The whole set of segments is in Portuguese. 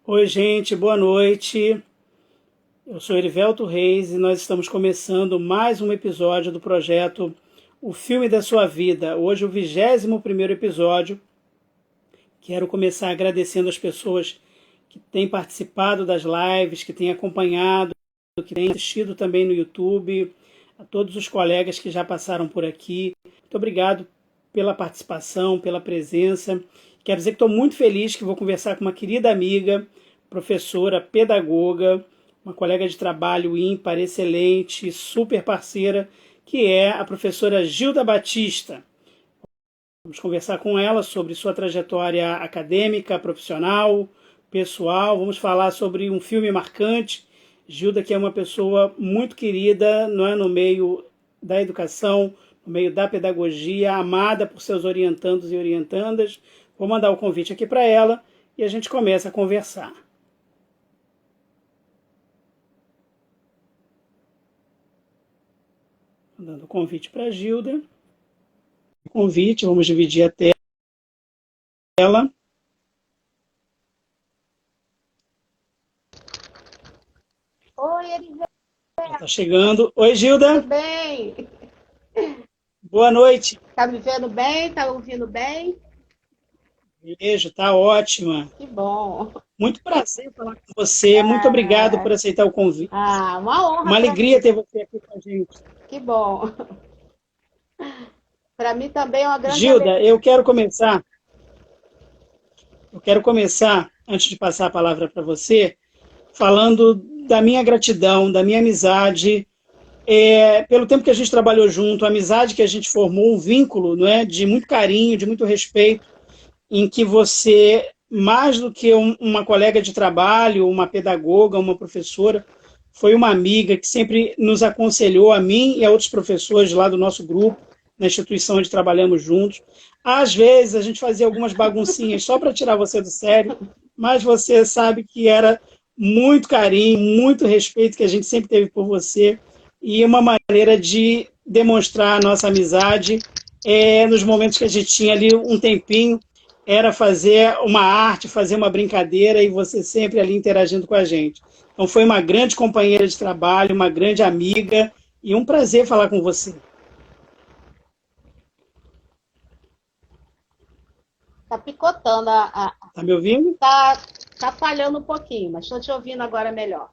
Oi, gente, boa noite. Eu sou Erivelto Reis e nós estamos começando mais um episódio do projeto O Filme da Sua Vida. Hoje, o 21º episódio. Quero começar agradecendo as pessoas que têm participado das lives, que têm acompanhado, que têm assistido também no YouTube, a todos os colegas que já passaram por aqui. Muito obrigado pela participação, pela presença. Quero dizer que estou muito feliz que vou conversar com uma querida amiga, professora, pedagoga, uma colega de trabalho ímpar, excelente, super parceira, que é a professora Gilda Batista. Vamos conversar com ela sobre sua trajetória acadêmica, profissional, pessoal. Vamos falar sobre um filme marcante. Gilda, que é uma pessoa muito querida, não é, no meio da educação, no meio da pedagogia, amada por seus orientandos e orientandas. Vou mandar o convite aqui para ela e a gente começa a conversar. Mandando o convite para a Gilda. Convite, vamos dividir a tela. Oi, Erivelto, Está chegando. Oi, tudo Gilda. bem? Boa noite. Tá me vendo bem? Tá ouvindo bem? Beijo, tá ótima. Que bom. Muito prazer falar com você. Muito obrigado por aceitar o convite. Uma honra Uma para mim. alegria ter você aqui com a gente. Que bom. Para mim também é uma grande Gilda, alegria. eu quero começar, antes de passar a palavra para você, falando da minha gratidão, da minha amizade, pelo tempo que a gente trabalhou junto, a amizade que a gente formou, um vínculo, não é, de muito carinho, de muito respeito, em que você, mais do que uma colega de trabalho, uma pedagoga, uma professora, foi uma amiga que sempre nos aconselhou, a mim e a outros professores lá do nosso grupo, na instituição onde trabalhamos juntos. Às vezes a gente fazia algumas baguncinhas só para tirar você do sério, mas você sabe que era muito carinho, muito respeito que a gente sempre teve por você e uma maneira de demonstrar a nossa amizade nos momentos que a gente tinha ali um tempinho, era fazer uma arte, fazer uma brincadeira e você sempre ali interagindo com a gente. Então foi uma grande companheira de trabalho, uma grande amiga e um prazer falar com você. Tá picotando, Tá me ouvindo? tá falhando um pouquinho, mas estou te ouvindo agora melhor.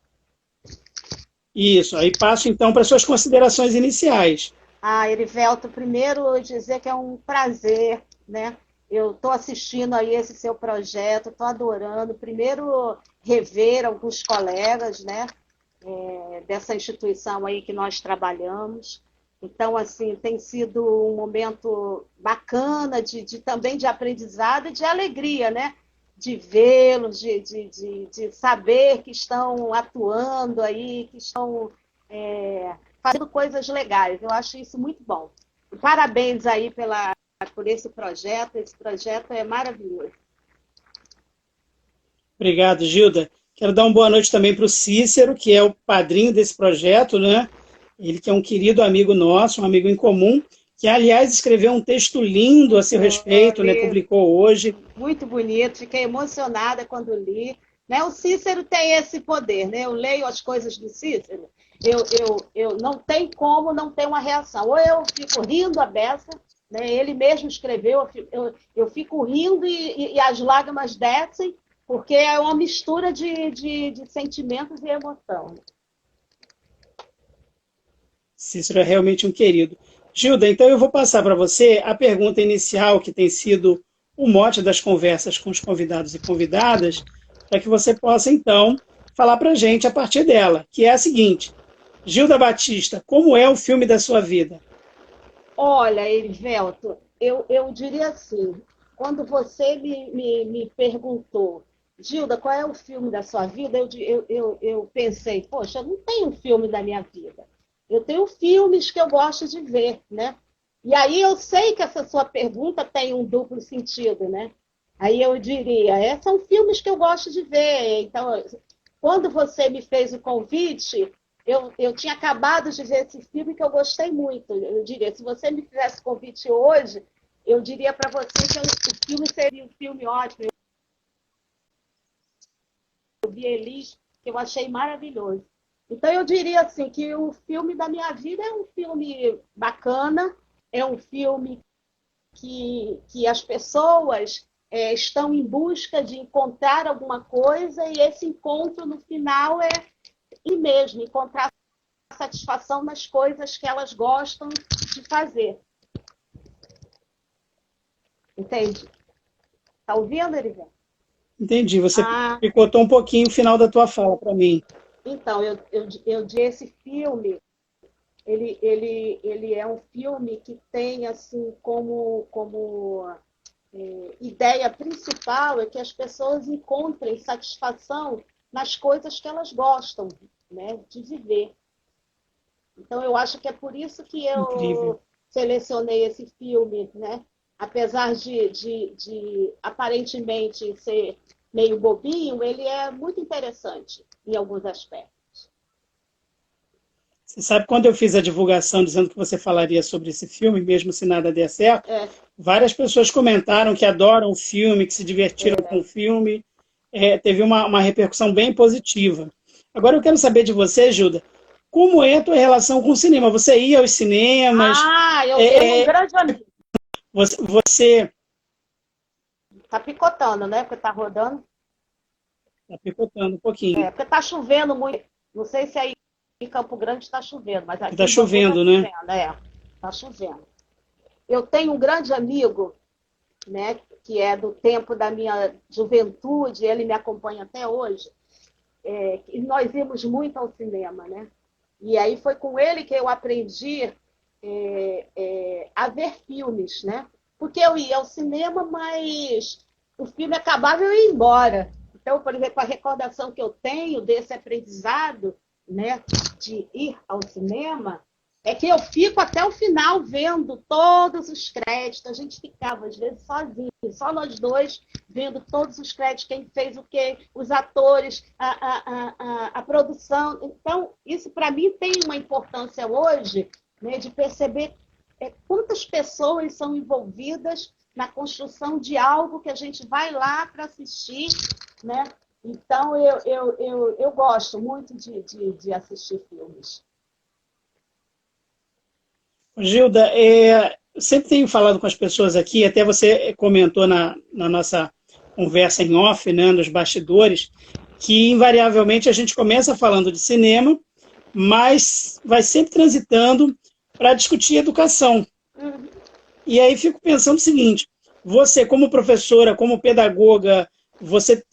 Isso, aí passo então para suas considerações iniciais. Erivelto, primeiro dizer que é um prazer, né? Eu estou assistindo aí esse seu projeto, estou adorando. Primeiro, rever alguns colegas, né? Dessa instituição aí que nós trabalhamos. Então, assim, tem sido um momento bacana também de aprendizado e de alegria, né? De vê-los, de saber que estão atuando aí, que estão fazendo coisas legais. Eu acho isso muito bom. Parabéns aí por esse projeto é maravilhoso. Obrigado, Gilda. Quero dar uma boa noite também para o Cícero, que é o padrinho desse projeto, né? Ele que é um querido amigo nosso, um amigo em comum, que, aliás, escreveu um texto lindo a seu respeito, né? Li, Publicou hoje. muito bonito, fiquei emocionada quando li. Né? O Cícero tem esse poder, né? Eu leio as coisas do Cícero, eu não tem como não ter uma reação. Ou eu fico rindo a beça, né? Ele mesmo escreveu, eu fico rindo e as lágrimas descem, porque é uma mistura de sentimentos e emoção. Cícero é realmente um querido. Gilda, então eu vou passar para você a pergunta inicial, que tem sido o mote das conversas com os convidados e convidadas, para que você possa, então, falar para a gente a partir dela, que é a seguinte: Gilda Batista, como é o filme da sua vida? Olha, Erivelto, eu diria assim, quando você me perguntou, Gilda, qual é o filme da sua vida? Eu pensei, poxa, eu não tenho um filme da minha vida. Eu tenho filmes que eu gosto de ver, né? E aí eu sei que essa sua pergunta tem um duplo sentido, né? Aí eu diria, são filmes que eu gosto de ver. Então, quando você me fez o convite, eu tinha acabado de ver esse filme que eu gostei muito. Eu diria, se você me fizesse convite hoje, eu diria para você que o filme seria um filme ótimo. e Elis, que eu achei maravilhoso. Então, eu diria assim, que o filme da minha vida é um filme bacana, é um filme que as pessoas estão em busca de encontrar alguma coisa, e esse encontro, no final, e mesmo encontrar satisfação nas coisas que elas gostam de fazer. Entende? Está ouvindo, Erivan? Entendi. Você picotou um pouquinho o final da tua fala para mim. Então, eu esse filme, ele é um filme que tem assim como ideia principal é que as pessoas encontrem satisfação nas coisas que elas gostam, né, de viver. Então, eu acho que é por isso que eu Incrível. selecionei esse filme, né? Apesar de aparentemente ser meio bobinho, ele é muito interessante em alguns aspectos. Você sabe, quando eu fiz a divulgação dizendo que você falaria sobre esse filme, mesmo se nada der certo, várias pessoas comentaram que adoram o filme, que se divertiram com o filme. Teve uma repercussão bem positiva. Agora eu quero saber de você, Gilda, como é a tua relação com o cinema? Você ia aos cinemas? Eu tenho um grande amigo. Você... Tá picotando, né? Porque tá rodando. Tá picotando um pouquinho. Porque tá chovendo muito. Não sei se aí em Campo Grande está chovendo, mas aqui tá chovendo, né? Tá chovendo. Eu tenho um grande amigo, né, que é do tempo da minha juventude, ele me acompanha até hoje, e nós íamos muito ao cinema, né? E aí foi com ele que eu aprendi a ver filmes, né? Porque eu ia ao cinema, mas o filme acabava e eu ia embora. Então, por exemplo, a recordação que eu tenho desse aprendizado, né, de ir ao cinema, é que eu fico até o final vendo todos os créditos. A gente ficava, às vezes, sozinho, só nós dois, vendo todos os créditos, quem fez o quê, os atores, a produção. Então, isso para mim tem uma importância hoje, né, de perceber quantas pessoas são envolvidas na construção de algo que a gente vai lá para assistir, né? Então, eu gosto muito de assistir filmes. Gilda, eu sempre tenho falado com as pessoas aqui, até você comentou na nossa conversa em off, né, nos bastidores, que invariavelmente a gente começa falando de cinema, mas vai sempre transitando para discutir educação. E aí fico pensando o seguinte, você como professora, como pedagoga, você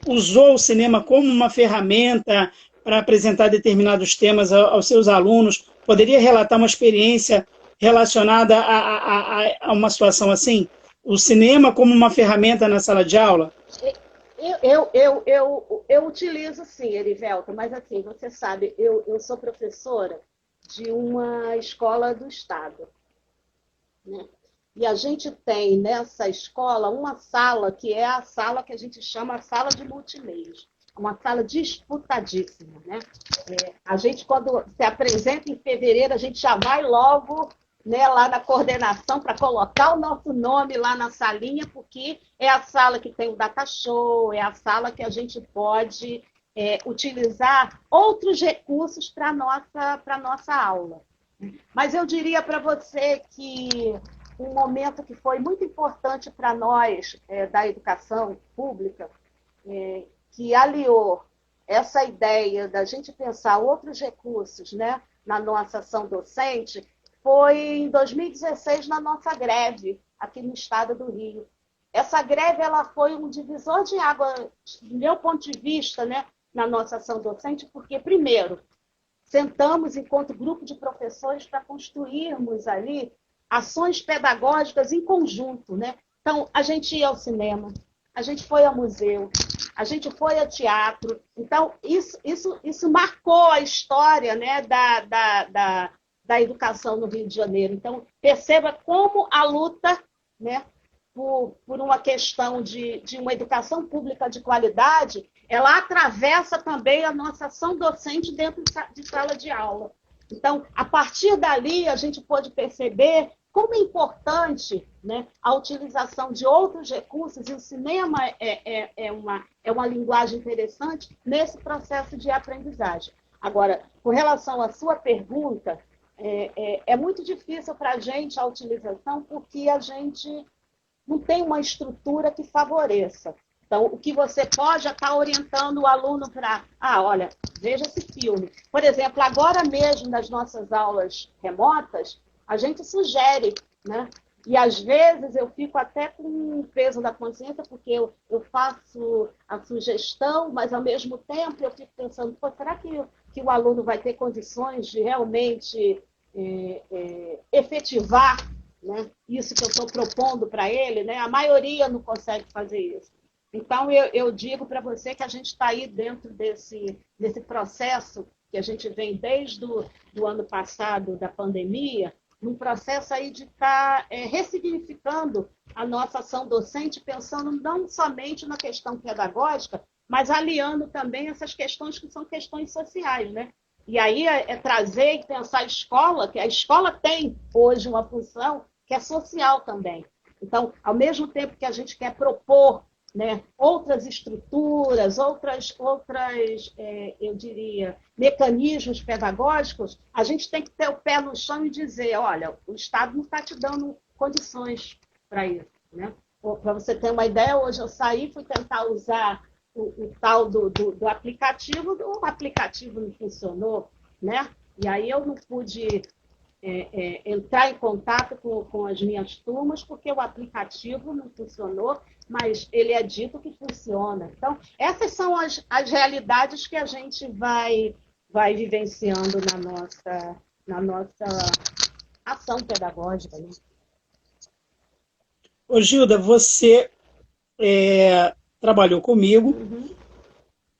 usou o cinema como uma ferramenta para apresentar determinados temas aos seus alunos? Poderia relatar uma experiência relacionada a uma situação assim? O cinema como uma ferramenta na sala de aula? Eu utilizo sim, Erivelto, mas assim, você sabe, eu sou professora de uma escola do Estado, né? E a gente tem nessa escola uma sala que é a sala que a gente chama a sala de multimeios. Uma sala disputadíssima, né? A gente, quando se apresenta em fevereiro, a gente já vai logo, né, lá na coordenação para colocar o nosso nome lá na salinha, porque é a sala que tem o data show, é a sala que a gente pode utilizar outros recursos para a nossa aula. Mas eu diria para você que um momento que foi muito importante para nós da educação pública, que aliou essa ideia da gente pensar outros recursos, né, na nossa ação docente, foi em 2016, na nossa greve, aqui no estado do Rio. Essa greve ela foi um divisor de água, do meu ponto de vista, né, na nossa ação docente, porque, primeiro, sentamos enquanto grupo de professores para construirmos ali ações pedagógicas em conjunto, né? Então, a gente ia ao cinema, a gente foi ao museu, a gente foi ao teatro. Então, isso marcou a história, né, da educação no Rio de Janeiro. Então, perceba como a luta, né, por uma questão de uma educação pública de qualidade, ela atravessa também a nossa ação docente dentro de sala de aula. Então, a partir dali, a gente pôde perceber como é importante, né, a utilização de outros recursos, e o cinema é uma linguagem interessante nesse processo de aprendizagem. Agora, com relação à sua pergunta, é muito difícil para a gente a utilização, porque a gente não tem uma estrutura que favoreça. Então, o que você pode é estar orientando o aluno para, olha, veja esse filme. Por exemplo, agora mesmo nas nossas aulas remotas, a gente sugere, né? E às vezes eu fico até com o peso da consciência, porque eu faço a sugestão, mas ao mesmo tempo eu fico pensando, será que o aluno vai ter condições de realmente efetivar, né, isso que eu estou propondo para ele? Né? A maioria não consegue fazer isso. Então, eu digo para você que a gente está aí dentro desse processo que a gente vem desde do ano passado, da pandemia, num processo aí de estar ressignificando a nossa ação docente, pensando não somente na questão pedagógica, mas aliando também essas questões que são questões sociais, né? E aí trazer e pensar a escola, que a escola tem hoje uma função que é social também. Então, ao mesmo tempo que a gente quer propor, né, outras estruturas, eu diria, mecanismos pedagógicos, a gente tem que ter o pé no chão e dizer, olha, o Estado não está te dando condições para isso. Né? Para você ter uma ideia, hoje eu saí, fui tentar usar o tal do aplicativo, o aplicativo não funcionou, né? E aí eu não pude entrar em contato com as minhas turmas, porque o aplicativo não funcionou, mas ele é dito que funciona. Então, essas são as realidades que a gente vai vivenciando na nossa ação pedagógica. Né? Ô, Gilda, você trabalhou comigo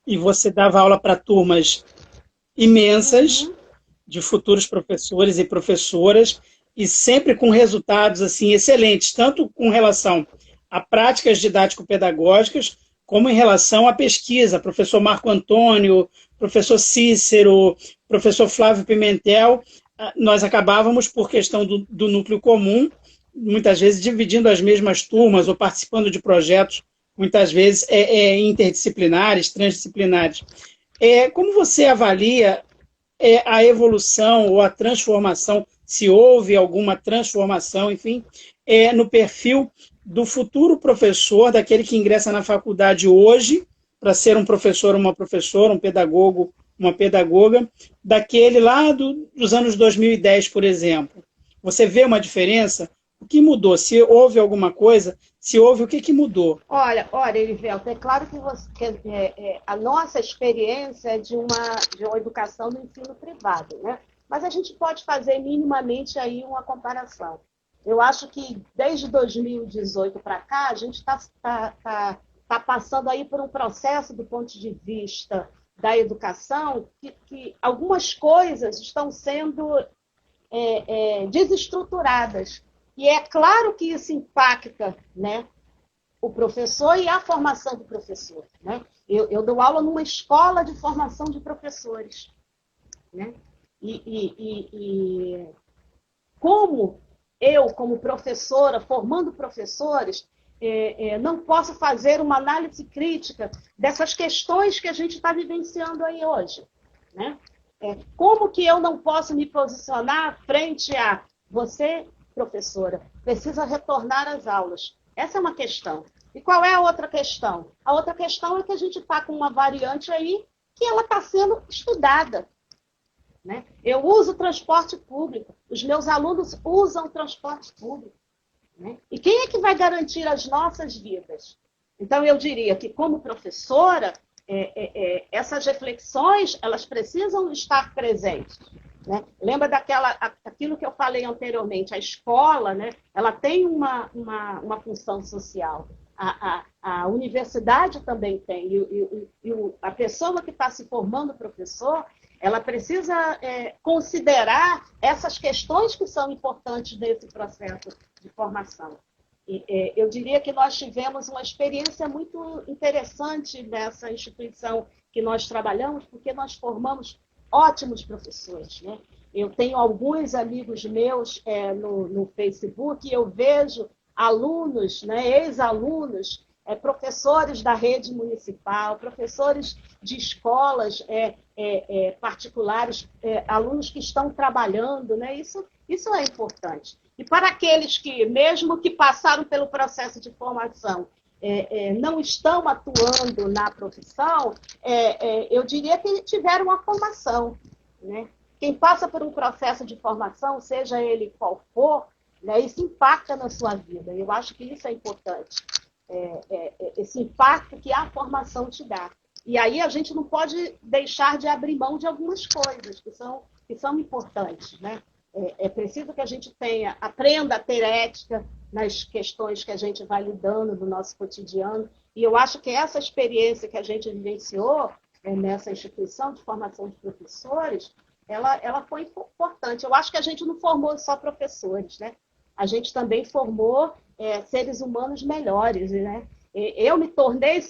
e você dava aula para turmas imensas, de futuros professores e professoras, e sempre com resultados assim excelentes, tanto com relação a práticas didático-pedagógicas, como em relação à pesquisa. Professor Marco Antônio, professor Cícero, professor Flávio Pimentel, nós acabávamos, por questão do núcleo comum, muitas vezes dividindo as mesmas turmas ou participando de projetos, muitas vezes interdisciplinares, transdisciplinares. Como você avalia a evolução ou a transformação, se houve alguma transformação, enfim, no perfil do futuro professor, daquele que ingressa na faculdade hoje, para ser um professor, uma professora, um pedagogo, uma pedagoga, daquele lá dos anos 2010, por exemplo? Você vê uma diferença? O que mudou? Se houve alguma coisa, se houve, o que mudou? Olha, Erivelto, é claro que a nossa experiência é de uma educação no ensino privado, né? Mas a gente pode fazer minimamente aí uma comparação. Eu acho que desde 2018 para cá, a gente está passando aí por um processo do ponto de vista da educação que algumas coisas estão sendo desestruturadas. E é claro que isso impacta, né, o professor e a formação do professor. Né? Eu dou aula numa escola de formação de professores. Né? E como eu, como professora, formando professores, não posso fazer uma análise crítica dessas questões que a gente está vivenciando aí hoje. Né? Como que eu não posso me posicionar frente a você, professora, precisa retornar às aulas? Essa é uma questão. E qual é a outra questão? A outra questão é que a gente está com uma variante aí que ela está sendo estudada. Né? Eu uso transporte público, os meus alunos usam transporte público. Né? E quem é que vai garantir as nossas vidas? Então, eu diria que, como professora, essas reflexões elas precisam estar presentes. Né? Lembra daquilo que eu falei anteriormente, a escola, né, ela tem uma função social, a universidade também tem, e a pessoa que está se formando professor, ela precisa considerar essas questões que são importantes nesse processo de formação. Eu diria que nós tivemos uma experiência muito interessante nessa instituição que nós trabalhamos, porque nós formamos ótimos professores. Né? Eu tenho alguns amigos meus no Facebook e eu vejo alunos, né, ex-alunos, professores da rede municipal, professores de escolas particulares, alunos que estão trabalhando, né? Isso é importante. E para aqueles que, mesmo que passaram pelo processo de formação, não estão atuando na profissão, eu diria que tiveram uma formação, né? Quem passa por um processo de formação, seja ele qual for, né, isso impacta na sua vida. Eu acho que isso é importante. Esse impacto que a formação te dá. E aí a gente não pode deixar de abrir mão de algumas coisas que são importantes, né? É preciso que a gente aprenda a ter ética nas questões que a gente vai lidando no nosso cotidiano. E eu acho que essa experiência que a gente vivenciou nessa instituição de formação de professores, ela foi importante. Eu acho que a gente não formou só professores, né? A gente também formou seres humanos melhores, né? Eu me tornei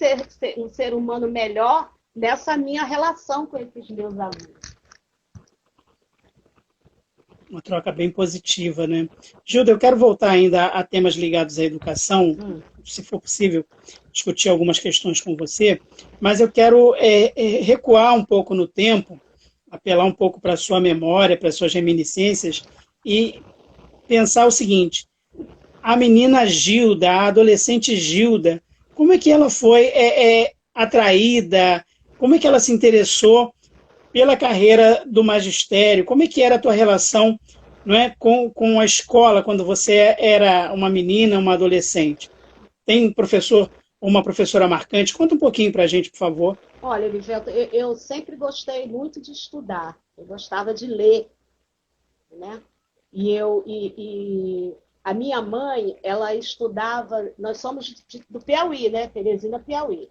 um ser humano melhor nessa minha relação com esses meus alunos. Uma troca bem positiva, né? Gilda, eu quero voltar ainda a temas ligados à educação, se for possível, discutir algumas questões com você, mas eu quero recuar um pouco no tempo, apelar um pouco para a sua memória, para as suas reminiscências e pensar o seguinte: a menina Gilda, a adolescente Gilda, como é que ela foi atraída, como é que ela se interessou pela carreira do magistério? Como é que era a tua relação, não é, com a escola quando você era uma menina, uma adolescente? Tem um professor ou uma professora marcante? Conta um pouquinho para a gente, por favor. Olha, Elivelto, eu sempre gostei muito de estudar, eu gostava de ler, né? E a minha mãe, ela estudava, nós somos do Piauí, né? Teresina, Piauí.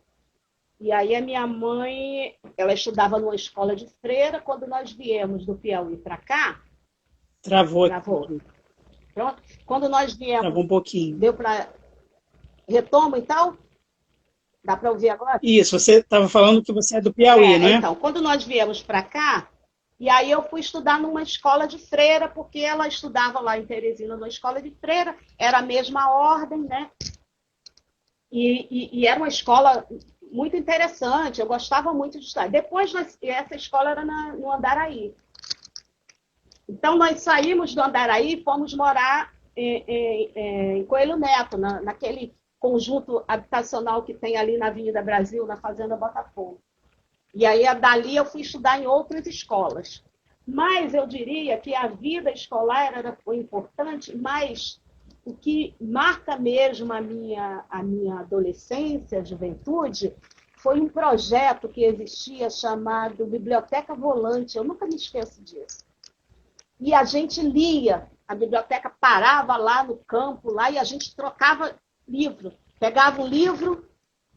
E aí a minha mãe, ela estudava numa escola de freira. Quando nós viemos do Piauí para cá... Travou. Pronto. Quando nós viemos... Travou um pouquinho. Deu para... Retomo, então? Dá para ouvir agora? Isso, você estava falando que você é do Piauí, não é? Então, quando nós viemos para cá, e aí eu fui estudar numa escola de freira, porque ela estudava lá em Teresina, numa escola de freira, era a mesma ordem, né? E era uma escola muito interessante, eu gostava muito de estudar. Depois, essa escola era no Andaraí. Então, nós saímos do Andaraí e fomos morar em Coelho Neto, naquele conjunto habitacional que tem ali na Avenida Brasil, na Fazenda Botafogo. E aí, dali, eu fui estudar em outras escolas. Mas eu diria que a vida escolar foi importante, mas o que marca mesmo a minha adolescência, juventude, foi um projeto que existia chamado Biblioteca Volante. Eu nunca me esqueço disso. E a gente lia, a biblioteca parava lá no campo, lá, e a gente trocava livro. Pegava um livro,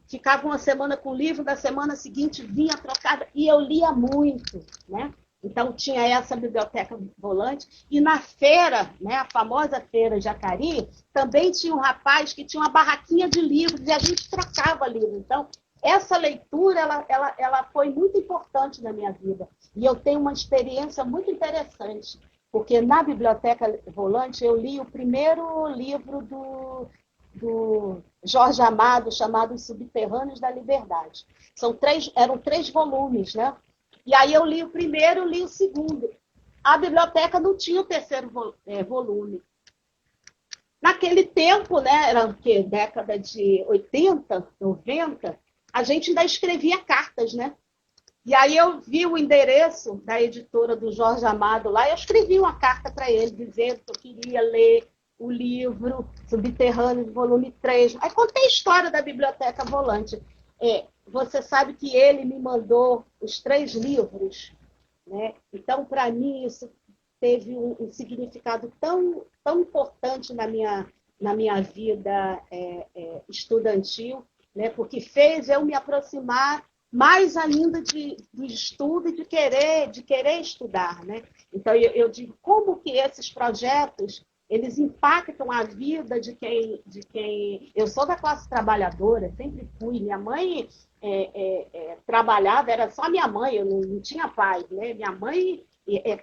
ficava uma semana com o livro, da semana seguinte vinha trocada, e eu lia muito, né? Então, tinha essa biblioteca volante. E na feira, né, a famosa feira Jacari, também tinha um rapaz que tinha uma barraquinha de livros, e a gente trocava livros. Então, essa leitura ela foi muito importante na minha vida. E eu tenho uma experiência muito interessante, porque na biblioteca volante eu li o primeiro livro do Jorge Amado, chamado Os Subterrâneos da Liberdade. Eram 3 volumes, né? E aí eu li o primeiro, li o segundo. A biblioteca não tinha o terceiro volume. Naquele tempo, né, era o quê? Década de 80, 90, a gente ainda escrevia cartas, né? E aí eu vi o endereço da editora do Jorge Amado lá, e eu escrevi uma carta para ele, dizendo que eu queria ler o livro Subterrâneo, volume 3. Aí contei a história da Biblioteca Volante. Você sabe que ele me mandou os 3 livros, né? Então, para mim, isso teve um significado tão, tão importante na minha vida estudantil, né? Porque fez eu me aproximar mais ainda do estudo e de querer estudar, né? Então, eu digo, como que esses projetos eles impactam a vida de quem... Eu sou da classe trabalhadora, sempre fui. Minha mãe trabalhava, era só minha mãe, eu não tinha pai, né? Minha mãe...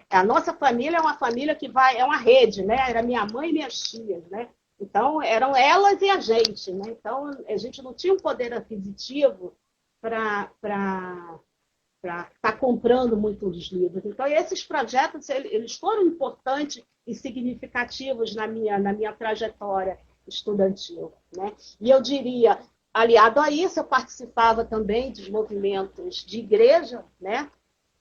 A nossa família é uma família que vai... É uma rede, né? Era minha mãe e minhas tias, né? Então, eram elas e a gente, né? Então, a gente não tinha um poder aquisitivo para estar comprando muitos livros. Então, esses projetos, eles foram importantes e significativos na minha trajetória estudantil, né? E eu diria, aliado a isso, eu participava também dos movimentos de igreja, né?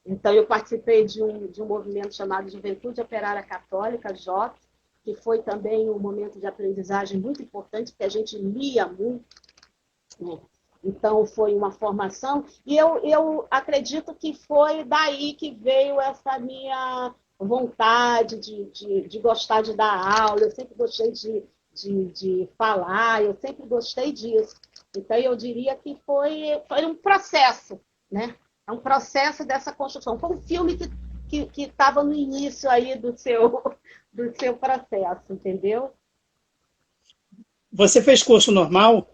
Então, eu participei de um movimento chamado Juventude Operária Católica, JOC, que foi também um momento de aprendizagem muito importante, porque a gente lia muito, né? Então, foi uma formação, e eu acredito que foi daí que veio essa minha vontade de gostar de dar aula, eu sempre gostei de falar, eu sempre gostei disso. Então, eu diria que foi um processo, né? É um processo dessa construção. Foi um filme que estava no início aí do seu processo, entendeu? Você fez curso normal?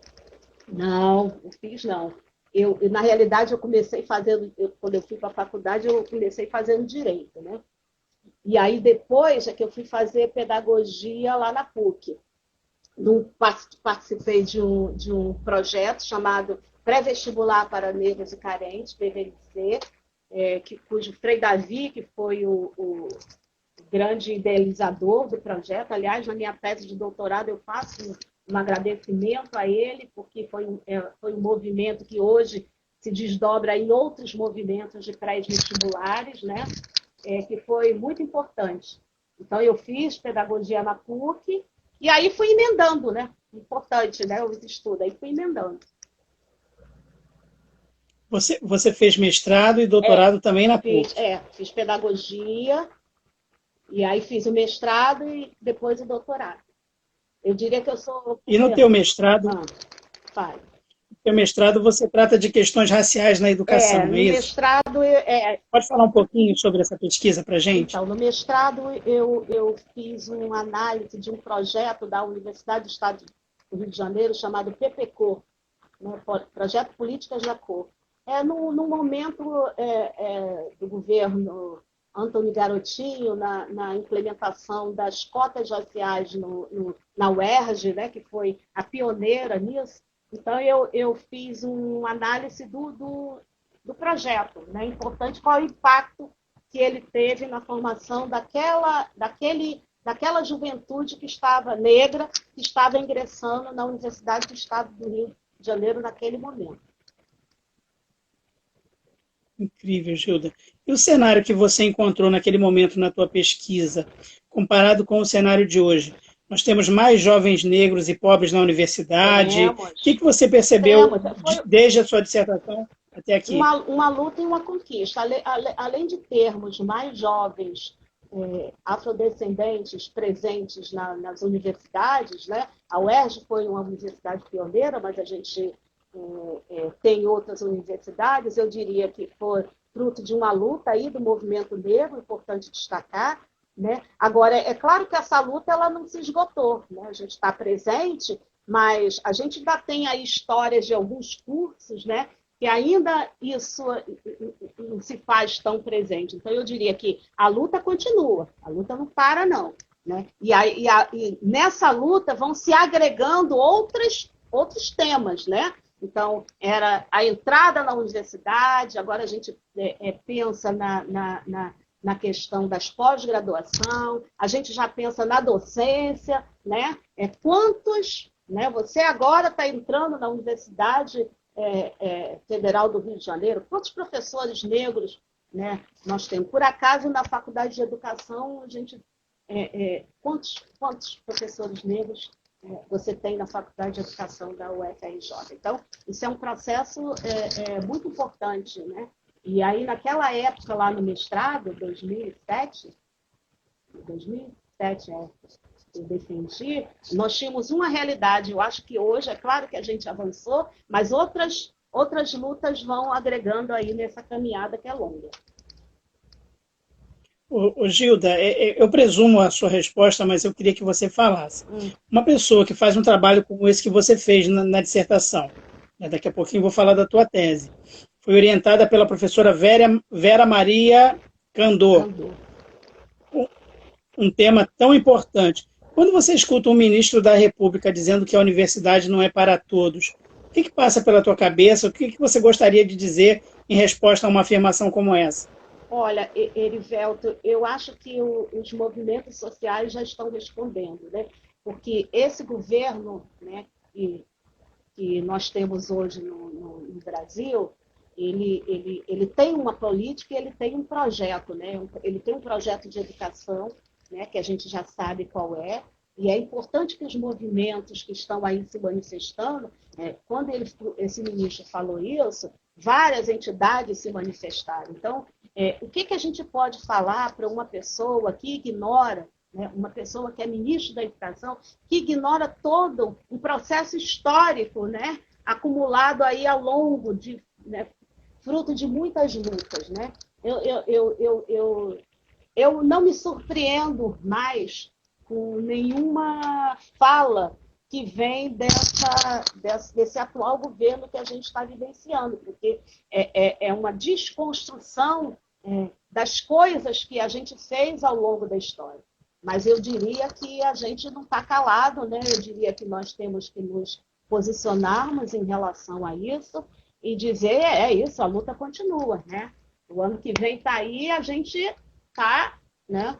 Não, não fiz não. Na realidade, eu comecei fazendo, quando eu fui para a faculdade, eu comecei fazendo direito, né? E aí depois é que eu fui fazer pedagogia lá na PUC. Participei de um projeto chamado Pré-Vestibular para Negros e Carentes, PVNC, cujo Frei Davi, que foi o grande idealizador do projeto. Aliás, na minha tese de doutorado, eu faço um agradecimento a ele, porque foi um movimento que hoje se desdobra em outros movimentos de pré-vestibulares, né? Que foi muito importante. Então, eu fiz pedagogia na PUC, e aí fui emendando, né? Importante, né? Os estudos, aí fui emendando. Você fez mestrado e doutorado também na PUC? Fiz pedagogia, e aí fiz o mestrado e depois o doutorado. Eu diria que eu sou... E no teu mestrado, você trata de questões raciais na educação, não é isso? Mestrado... Pode falar um pouquinho sobre essa pesquisa para a gente? Então, no mestrado, eu fiz uma análise de um projeto da Universidade do Estado do Rio de Janeiro chamado PPCO, né? Projeto Políticas da Cor. No momento do governo Antônio Garotinho, na implementação das cotas raciais na UERJ, né, que foi a pioneira nisso. Então, eu fiz uma análise do projeto, né? Importante qual é o impacto que ele teve na formação daquela juventude que estava negra, que estava ingressando na Universidade do Estado do Rio de Janeiro naquele momento. Incrível, Gilda. E o cenário que você encontrou naquele momento na tua pesquisa, comparado com o cenário de hoje? Nós temos mais jovens negros e pobres na universidade. O que você percebeu desde a sua dissertação até aqui? Uma luta e uma conquista. Além de termos mais jovens afrodescendentes presentes nas universidades, né? A UERJ foi uma universidade pioneira, mas a gente tem outras universidades. Eu diria que foi fruto de uma luta aí do movimento negro, importante destacar, né? Agora, é claro que essa luta ela não se esgotou, né? A gente está presente, mas a gente ainda tem aí histórias de alguns cursos, né? Que ainda isso não se faz tão presente. Então, eu diria que a luta continua, a luta não para, não, né? E nessa luta vão se agregando outros temas, né? Então, era a entrada na universidade, agora a gente pensa na questão das pós-graduação, a gente já pensa na docência, né? Quantos, né? Você agora está entrando na Universidade Federal do Rio de Janeiro, quantos professores negros, né, nós temos? Por acaso, na Faculdade de Educação, a gente quantos professores negros você tem na Faculdade de Educação da UFRJ? Então, isso é um processo muito importante, né? E aí, naquela época, lá no mestrado, 2007, eu defendi, nós tínhamos uma realidade. Eu acho que hoje, é claro que a gente avançou, mas outras lutas vão agregando aí nessa caminhada que é longa. Ô, Gilda, eu presumo a sua resposta, mas eu queria que você falasse. Uma pessoa que faz um trabalho como esse que você fez na dissertação, né, daqui a pouquinho eu vou falar da tua tese, foi orientada pela professora Vera Maria Candor, um tema tão importante. Quando você escuta um ministro da República dizendo que a universidade não é para todos, o que passa pela tua cabeça? O que você gostaria de dizer em resposta a uma afirmação como essa? Olha, Erivelto, eu acho que os movimentos sociais já estão respondendo, né? Porque esse governo, né, que nós temos hoje no Brasil, ele tem uma política e ele tem um projeto, né? Ele tem um projeto de educação, né, que a gente já sabe qual é, e é importante que os movimentos que estão aí se manifestando, quando esse ministro falou isso, várias entidades se manifestaram. Então, o que a gente pode falar para uma pessoa que ignora, né, uma pessoa que é ministro da Educação, que ignora todo um processo histórico, né, acumulado aí ao longo de, né, fruto de muitas lutas, né? Eu não me surpreendo mais com nenhuma fala que vem desse atual governo que a gente está vivenciando, porque é uma desconstrução das coisas que a gente fez ao longo da história. Mas eu diria que a gente não está calado, né? Eu diria que nós temos que nos posicionarmos em relação a isso e dizer, isso, a luta continua, né? O ano que vem está aí, a gente está, né?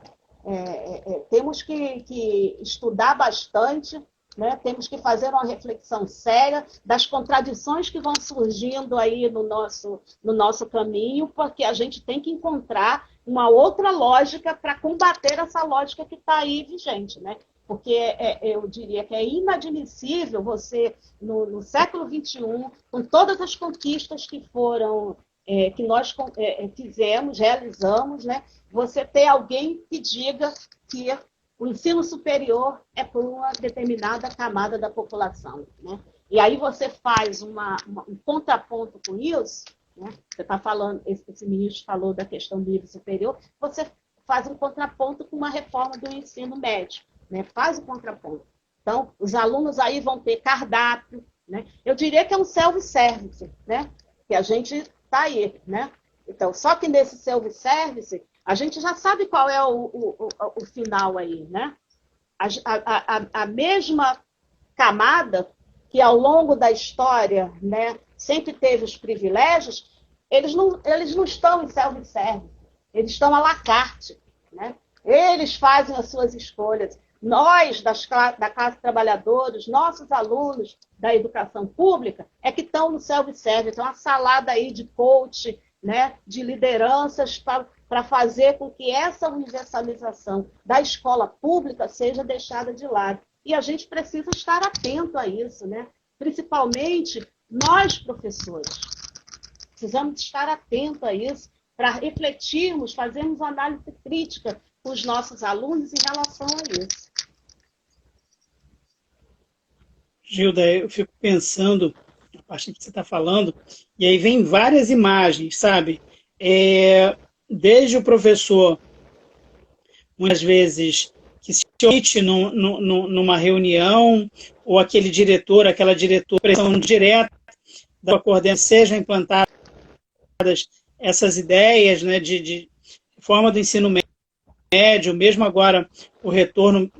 Temos que estudar bastante, né? Temos que fazer uma reflexão séria das contradições que vão surgindo aí no nosso caminho, porque a gente tem que encontrar uma outra lógica para combater essa lógica que está aí vigente, né? Porque eu diria que é inadmissível você, no século XXI, com todas as conquistas que foram, que nós fizemos, realizamos, né? Você ter alguém que diga que o ensino superior é para uma determinada camada da população, né? E aí você faz um contraponto com isso, né? Você está falando, esse ministro falou da questão do nível superior, você faz um contraponto com uma reforma do ensino médio, né? Faz o contraponto. Então, os alunos aí vão ter cardápio, né? Eu diria que é um self-service, né? Que a gente está aí, né? Então, só que nesse self-service, a gente já sabe qual é o final aí, né? A mesma camada que ao longo da história, né, sempre teve os privilégios, eles não estão em self-service, eles estão à la carte, né? Eles fazem as suas escolhas. Nós, da classe trabalhadora, os nossos alunos da educação pública, é que estão no self-service. Então, uma salada aí de coach, né, de lideranças para fazer com que essa universalização da escola pública seja deixada de lado. E a gente precisa estar atento a isso, né? Principalmente nós, professores. Precisamos estar atentos a isso para refletirmos, fazermos uma análise crítica com os nossos alunos em relação a isso. Gilda, eu fico pensando, a parte que você está falando, e aí vem várias imagens, sabe? Desde o professor, muitas vezes, que se omite numa reunião, ou aquele diretor, aquela diretora, pressão direta da coordenação, sejam implantadas essas ideias, né, de forma do ensino médio, mesmo agora o retorno,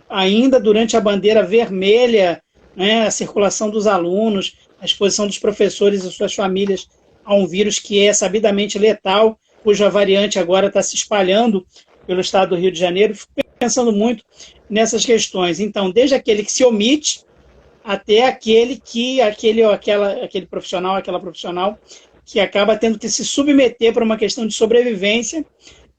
ainda durante a bandeira vermelha, né, a circulação dos alunos, a exposição dos professores e suas famílias a um vírus que é sabidamente letal, cuja variante agora está se espalhando pelo estado do Rio de Janeiro. Fico pensando muito nessas questões. Então, desde aquele que se omite até aquele profissional, aquela profissional que acaba tendo que se submeter para uma questão de sobrevivência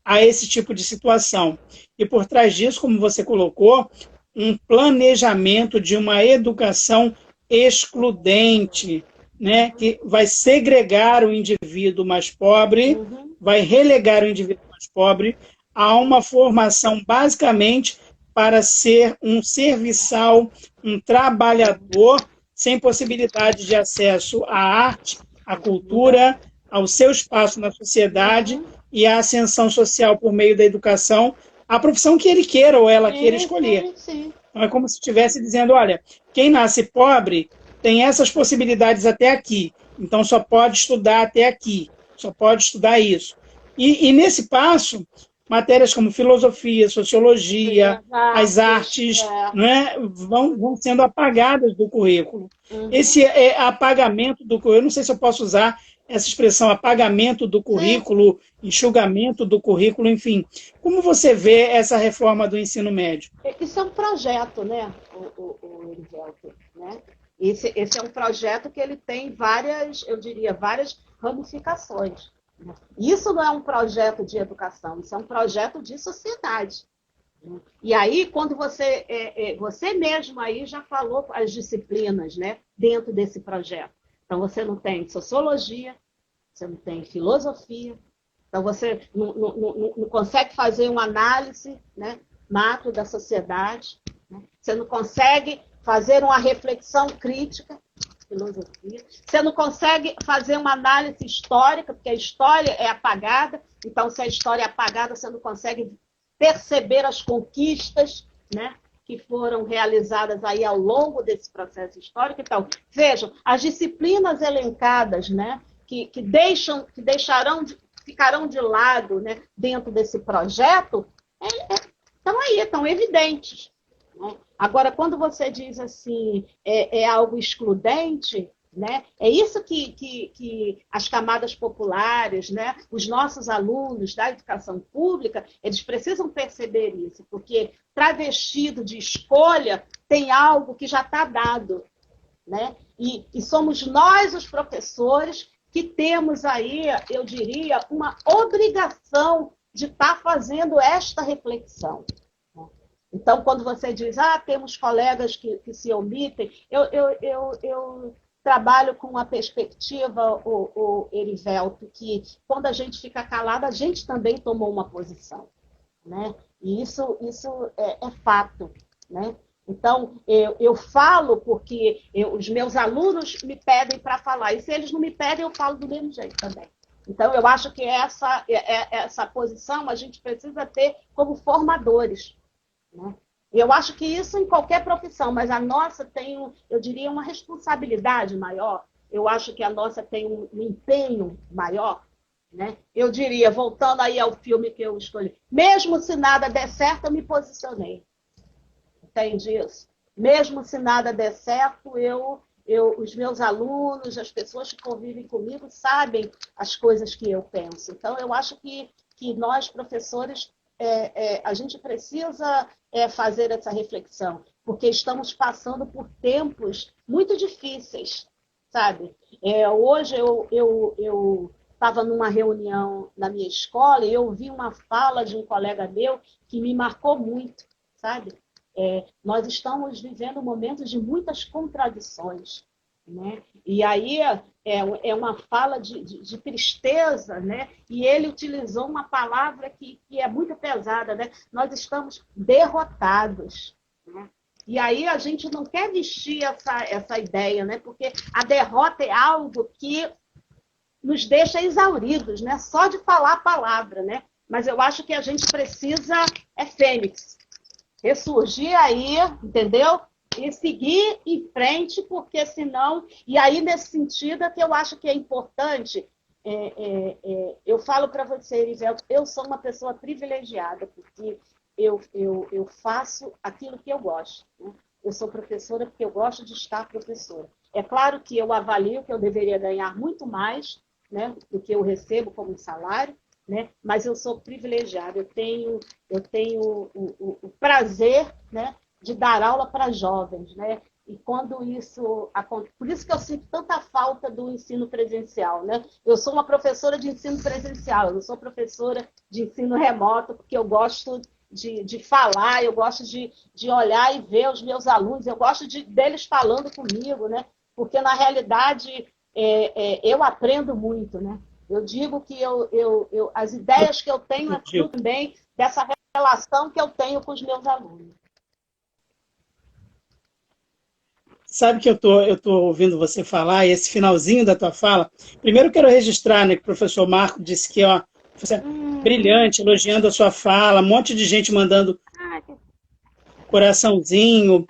a esse tipo de situação. E por trás disso, como você colocou, um planejamento de uma educação excludente, né, que vai segregar o indivíduo mais pobre, vai relegar o indivíduo mais pobre a uma formação basicamente para ser um serviçal, um trabalhador sem possibilidade de acesso à arte, à cultura, ao seu espaço na sociedade, e a ascensão social por meio da educação, a profissão que ele queira ou ela queira escolher. Sim. Então, é como se estivesse dizendo, olha, quem nasce pobre tem essas possibilidades até aqui, então só pode estudar até aqui, só pode estudar isso. E nesse passo, matérias como filosofia, sociologia, as artes, né, vão sendo apagadas do currículo. Esse apagamento do currículo, eu não sei se eu posso usar essa expressão, apagamento do currículo, enxugamento do currículo, enfim. Como você vê essa reforma do ensino médio? Isso é um projeto, né, o Erivelto, né? Esse é um projeto que ele tem várias, eu diria, várias ramificações. Isso não é um projeto de educação, isso é um projeto de sociedade. E aí, quando você mesmo aí já falou as disciplinas, né, dentro desse projeto. Então, você não tem sociologia, você não tem filosofia, então você não consegue fazer uma análise, né, macro da sociedade, né? Você não consegue fazer uma reflexão crítica, filosofia. Você não consegue fazer uma análise histórica, porque a história é apagada, então se a história é apagada, você não consegue perceber as conquistas, né, que foram realizadas aí ao longo desse processo histórico. Então, vejam, as disciplinas elencadas, né, que ficarão de lado, né, dentro desse projeto, estão aí, estão evidentes. Né? Agora, quando você diz assim, é algo excludente, né? É isso que as camadas populares, né? Os nossos alunos da educação pública, eles precisam perceber isso, porque travestido de escolha tem algo que já está dado. Né? E somos nós, os professores, que temos aí, eu diria, uma obrigação de estar fazendo esta reflexão. Então, quando você diz, temos colegas que se omitem, eu trabalho com uma perspectiva, o Erivelto, que quando a gente fica calado, a gente também tomou uma posição. Né? E isso é fato. Né? Então, eu falo porque os meus alunos me pedem para falar, e se eles não me pedem, eu falo do mesmo jeito também. Então, eu acho que essa posição a gente precisa ter como formadores. Né? Eu acho que isso em qualquer profissão, mas a nossa tem, eu diria, uma responsabilidade maior. Eu acho que a nossa tem um empenho maior. Né? Eu diria, voltando aí ao filme que eu escolhi, mesmo se nada der certo, eu me posicionei. Entende isso? Mesmo se nada der certo, os meus alunos, as pessoas que convivem comigo, sabem as coisas que eu penso. Então, eu acho que nós, professores, a gente precisa fazer essa reflexão, porque estamos passando por tempos muito difíceis, sabe? Hoje eu estava numa reunião na minha escola e eu ouvi uma fala de um colega meu que me marcou muito, sabe? Nós estamos vivendo momentos de muitas contradições. Né? E aí é uma fala de tristeza, né? E ele utilizou uma palavra que é muito pesada, né? Nós estamos derrotados. Né? E aí a gente não quer vestir essa ideia, né? Porque a derrota é algo que nos deixa exauridos, né? Só de falar a palavra, né? Mas eu acho que a gente precisa fênix, ressurgir aí, entendeu? E seguir em frente, porque senão... E aí, nesse sentido, é que eu acho que é importante... eu falo para você, Erivelto, eu sou uma pessoa privilegiada, porque eu faço aquilo que eu gosto. Né? Eu sou professora porque eu gosto de estar professora. É claro que eu avalio que eu deveria ganhar muito mais, né, do que eu recebo como salário, né? Mas eu sou privilegiada, eu tenho o prazer, né, de dar aula para jovens, né? E quando isso acontece, por isso que eu sinto tanta falta do ensino presencial, né? Eu sou uma professora de ensino presencial, eu não sou professora de ensino remoto, porque eu gosto de falar, eu gosto de olhar e ver os meus alunos, eu gosto deles falando comigo, né? Porque na realidade eu aprendo muito, né? Eu digo que as ideias que eu tenho é tudo também dessa relação que eu tenho com os meus alunos. Sabe que eu tô ouvindo você falar, e esse finalzinho da tua fala, primeiro eu quero registrar, né, que o professor Marco disse que Você é brilhante, elogiando a sua fala, um monte de gente mandando Ah, que- coraçãozinho.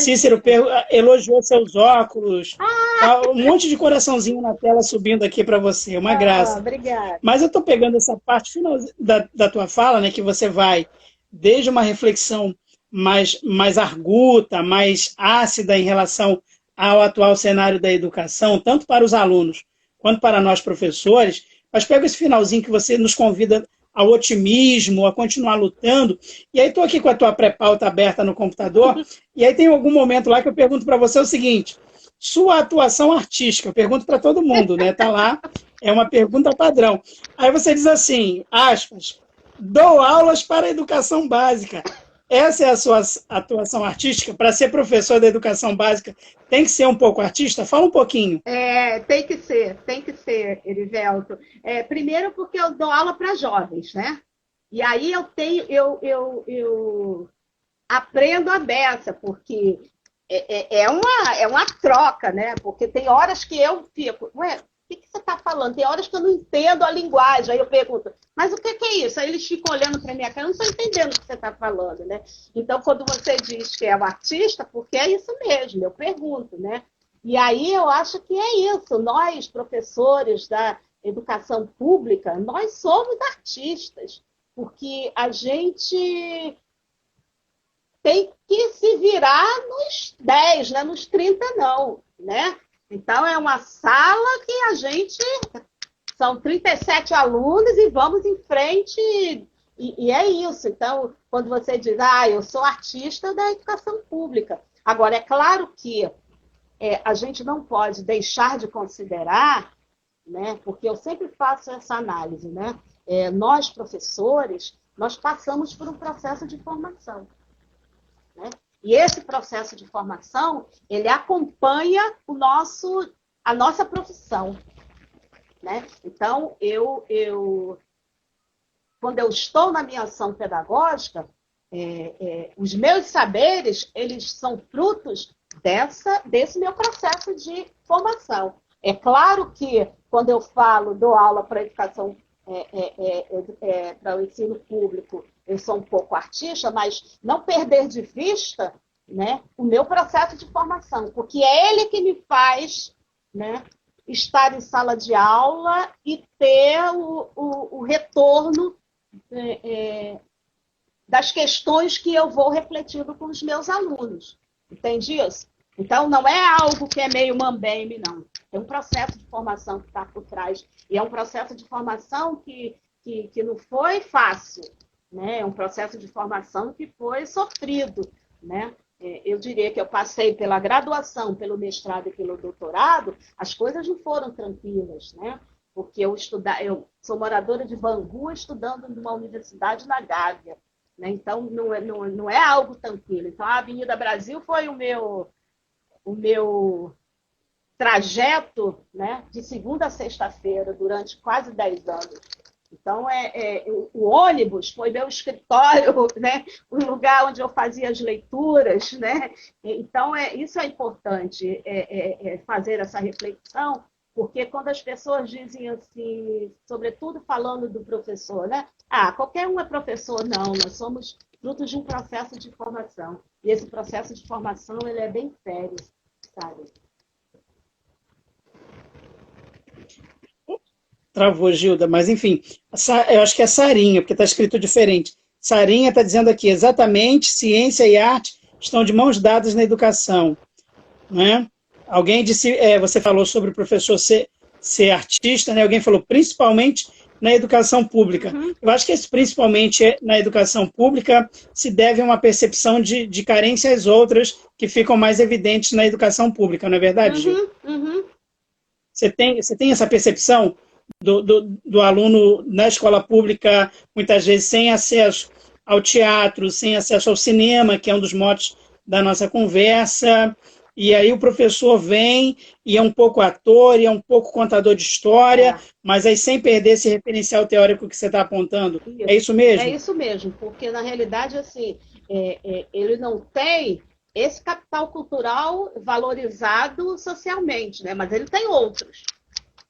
Cícero beijinho. elogiou seus óculos. Tá um monte de coraçãozinho na tela subindo aqui para você, uma graça. Obrigada. Mas eu estou pegando essa parte final da tua fala, né, que você vai desde uma reflexão mais arguta, mais ácida em relação ao atual cenário da educação, tanto para os alunos quanto para nós professores, mas pega esse finalzinho que você nos convida ao otimismo, a continuar lutando, e aí estou aqui com a tua pré-pauta aberta no computador, e aí tem algum momento lá que eu pergunto para você o seguinte, sua atuação artística, eu pergunto para todo mundo, né? Tá lá, é uma pergunta padrão. Aí você diz assim, aspas, dou aulas para a educação básica. Essa é a sua atuação artística? Para ser professor da educação básica, tem que ser um pouco artista? Fala um pouquinho. Tem que ser, Erivelto. Primeiro porque eu dou aula para jovens, né? E aí eu aprendo a beça, porque é uma troca, né? Porque tem horas que eu fico, ué, o que você está falando? Tem horas que eu não entendo a linguagem. Aí eu pergunto, mas o que é isso? Aí eles ficam olhando para minha cara, eu não estou entendendo o que você está falando, né? Então, quando você diz que é um artista, porque é isso mesmo, eu pergunto, né? E aí eu acho que é isso. Nós, professores da educação pública, nós somos artistas, porque a gente tem que se virar nos 10, né? Nos 30 não, né? Então é uma sala que a gente são 37 alunos e vamos em frente e é isso. Então, quando você diz, eu sou artista da educação pública. Agora, é claro que a gente não pode deixar de considerar, né? Porque eu sempre faço essa análise, né? Nós, professores, nós passamos por um processo de formação. Né? E esse processo de formação, ele acompanha a nossa profissão. Né? Então, quando eu estou na minha ação pedagógica, os meus saberes, eles são frutos desse meu processo de formação. É claro que, quando eu dou aula para a educação, para o ensino público, eu sou um pouco artista, mas não perder de vista, né, o meu processo de formação, porque é ele que me faz, né, estar em sala de aula e ter o retorno das questões que eu vou refletindo com os meus alunos. Entende isso? Então, não é algo que é meio mambembe, não. É um processo de formação que está por trás. E é um processo de formação que não foi fácil. Né? É um processo de formação que foi sofrido. Né? Eu diria que eu passei pela graduação, pelo mestrado e pelo doutorado, as coisas não foram tranquilas, né? Porque eu sou moradora de Bangu, estudando numa universidade na Gávea. Né? Então, não é algo tranquilo. Então, a Avenida Brasil foi o meu trajeto, né, de segunda a sexta-feira, durante quase 10 anos. Então, o ônibus foi meu escritório, né, o lugar onde eu fazia as leituras. Né? Então, isso é importante, fazer essa reflexão, porque quando as pessoas dizem assim, sobretudo falando do professor, né? Qualquer um é professor. Não, nós somos frutos de um processo de formação. E esse processo de formação, ele é bem sério, sabe? Travou, Gilda, mas enfim, eu acho que é Sarinha, porque está escrito diferente. Sarinha está dizendo aqui, exatamente, ciência e arte estão de mãos dadas na educação. Né? Alguém disse, você falou sobre o professor ser artista, né? Alguém falou principalmente na educação pública. Uhum. Eu acho que esse principalmente na educação pública se deve a uma percepção de carências outras que ficam mais evidentes na educação pública, não é verdade, Gil? Uhum. Você tem essa percepção do aluno na escola pública, muitas vezes sem acesso ao teatro, sem acesso ao cinema, que é um dos motes da nossa conversa, e aí o professor vem e é um pouco ator, e é um pouco contador de história, mas aí sem perder esse referencial teórico que você está apontando. Isso. É isso mesmo? É isso mesmo, porque na realidade, assim, ele não tem esse capital cultural valorizado socialmente, né? Mas ele tem outros,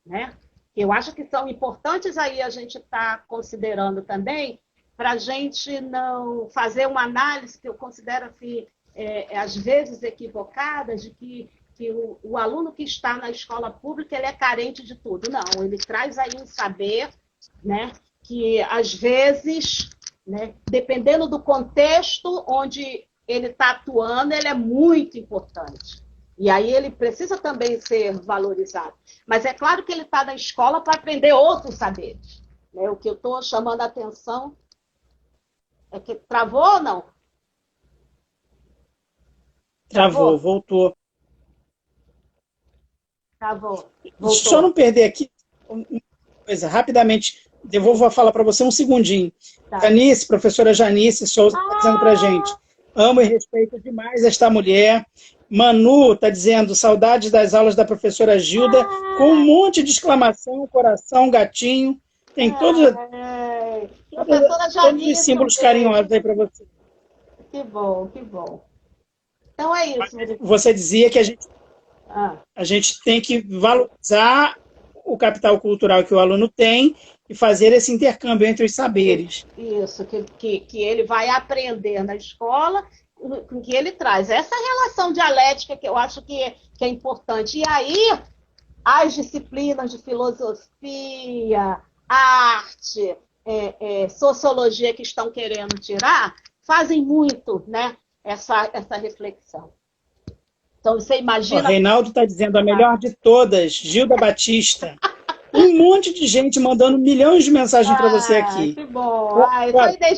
né? eu acho que são importantes aí a gente estar considerando também, para a gente não fazer uma análise que eu considero assim, às vezes equivocada, de que o aluno que está na escola pública ele é carente de tudo. Não, ele traz aí um saber, né, que às vezes, né, dependendo do contexto onde ele está atuando, ele é muito importante. E aí ele precisa também ser valorizado. Mas é claro que ele está na escola para aprender outros saberes. Né? O que eu estou chamando a atenção é que travou ou não? Travou, voltou. Travou. Só não perder aqui uma coisa, rapidamente, devolvo a fala para você um segundinho. Tá. Janice, professora Janice Souza, está dizendo para a gente, amo e respeito demais esta mulher. Manu está dizendo, saudades das aulas da professora Gilda, com um monte de exclamação, coração, gatinho, tem todos os símbolos carinhosos aí para você. Que bom, que bom. Então é isso. Você dizia que a gente tem que valorizar o capital cultural que o aluno tem e fazer esse intercâmbio entre os saberes. Isso, que ele vai aprender na escola, com que ele traz. Essa relação dialética que eu acho que é importante. E aí, as disciplinas de filosofia, arte, sociologia que estão querendo tirar, fazem muito, né, essa reflexão. Então, você imagina... O Reinaldo está dizendo a melhor de todas, Gilda Batista. Um monte de gente mandando milhões de mensagens para você aqui. Que bom.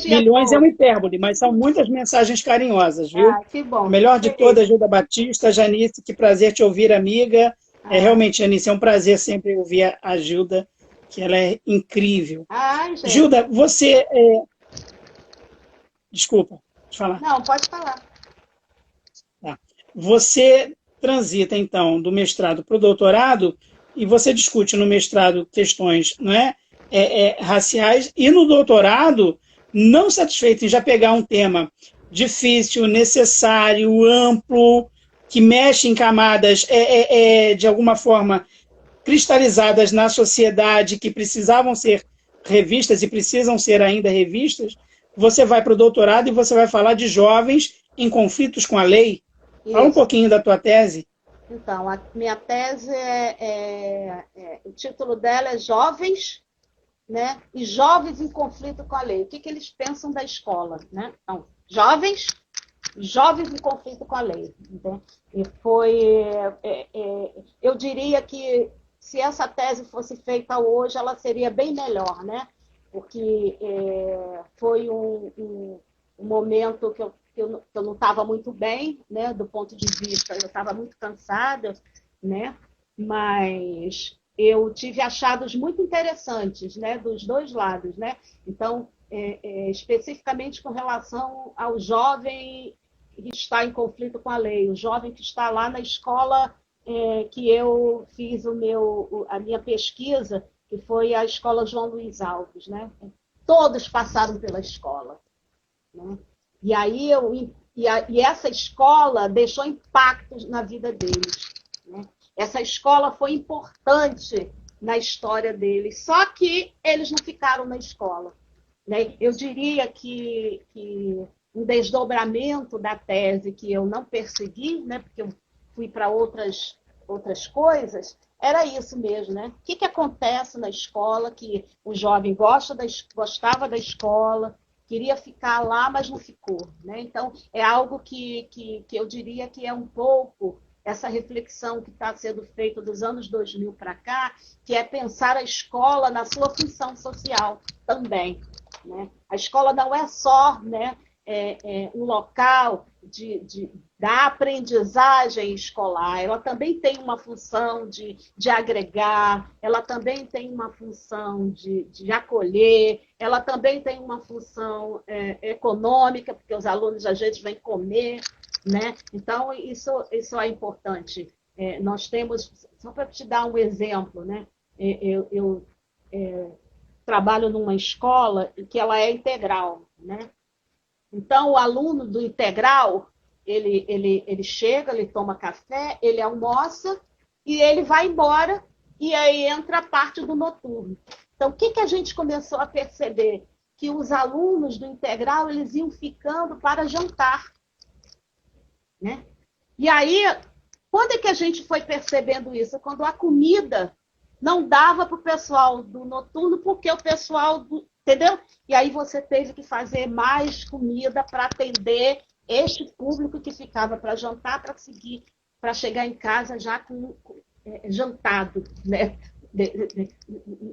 Milhões é uma hipérbole, mas são muitas mensagens carinhosas, viu? Que bom. A melhor de todas, Gilda Batista. Janice, que prazer te ouvir, amiga. Realmente, Janice, é um prazer sempre ouvir a Gilda, que ela é incrível. Gente. Gilda, você... Desculpa, pode falar. Não, pode falar. Tá. Você transita, então, do mestrado para o doutorado e você discute no mestrado questões, não é, raciais e no doutorado, não satisfeito em já pegar um tema difícil, necessário, amplo, que mexe em camadas de alguma forma cristalizadas na sociedade, que precisavam ser revistas e precisam ser ainda revistas, você vai para o doutorado e você vai falar de jovens em conflitos com a lei. Isso. Fala um pouquinho da tua tese. Então, a minha tese o título dela é Jovens, né? E Jovens em conflito com a lei. O que eles pensam da escola, né? Então, jovens em conflito com a lei. Né? E foi, eu diria que se essa tese fosse feita hoje, ela seria bem melhor, né? Porque foi um momento que eu não estava muito bem, né, do ponto de vista, eu estava muito cansada, né, mas eu tive achados muito interessantes, né, dos dois lados, né, então, especificamente com relação ao jovem que está em conflito com a lei, o jovem que está lá na escola que eu fiz a minha pesquisa, que foi a Escola João Luiz Alves, né, todos passaram pela escola, né? E aí e essa escola deixou impactos na vida deles. Né? Essa escola foi importante na história deles, só que eles não ficaram na escola. Né? Eu diria que um desdobramento da tese que eu não persegui, né? Porque eu fui para outras coisas, era isso mesmo. Né? O que acontece na escola, que o jovem gostava da escola, queria ficar lá, mas não ficou. Né? Então, é algo que eu diria que é um pouco essa reflexão que está sendo feita dos anos 2000 para cá, que é pensar a escola na sua função social também. Né? A escola não é só, né, um local da aprendizagem escolar, ela também tem uma função de agregar, ela também tem uma função de acolher, ela também tem uma função econômica, porque os alunos às vezes vêm comer, né? Então, isso é importante. Nós temos, só para te dar um exemplo, né? Eu trabalho numa escola que ela é integral, né? Então, o aluno do integral, ele chega, ele toma café, ele almoça e ele vai embora e aí entra a parte do noturno. Então, o que a gente começou a perceber? Que os alunos do integral eles iam ficando para jantar, né? E aí, quando é que a gente foi percebendo isso? Quando a comida não dava para o pessoal do noturno, porque o pessoal do... Entendeu? E aí você teve que fazer mais comida para atender este público que ficava para jantar, para seguir, para chegar em casa já jantado, né?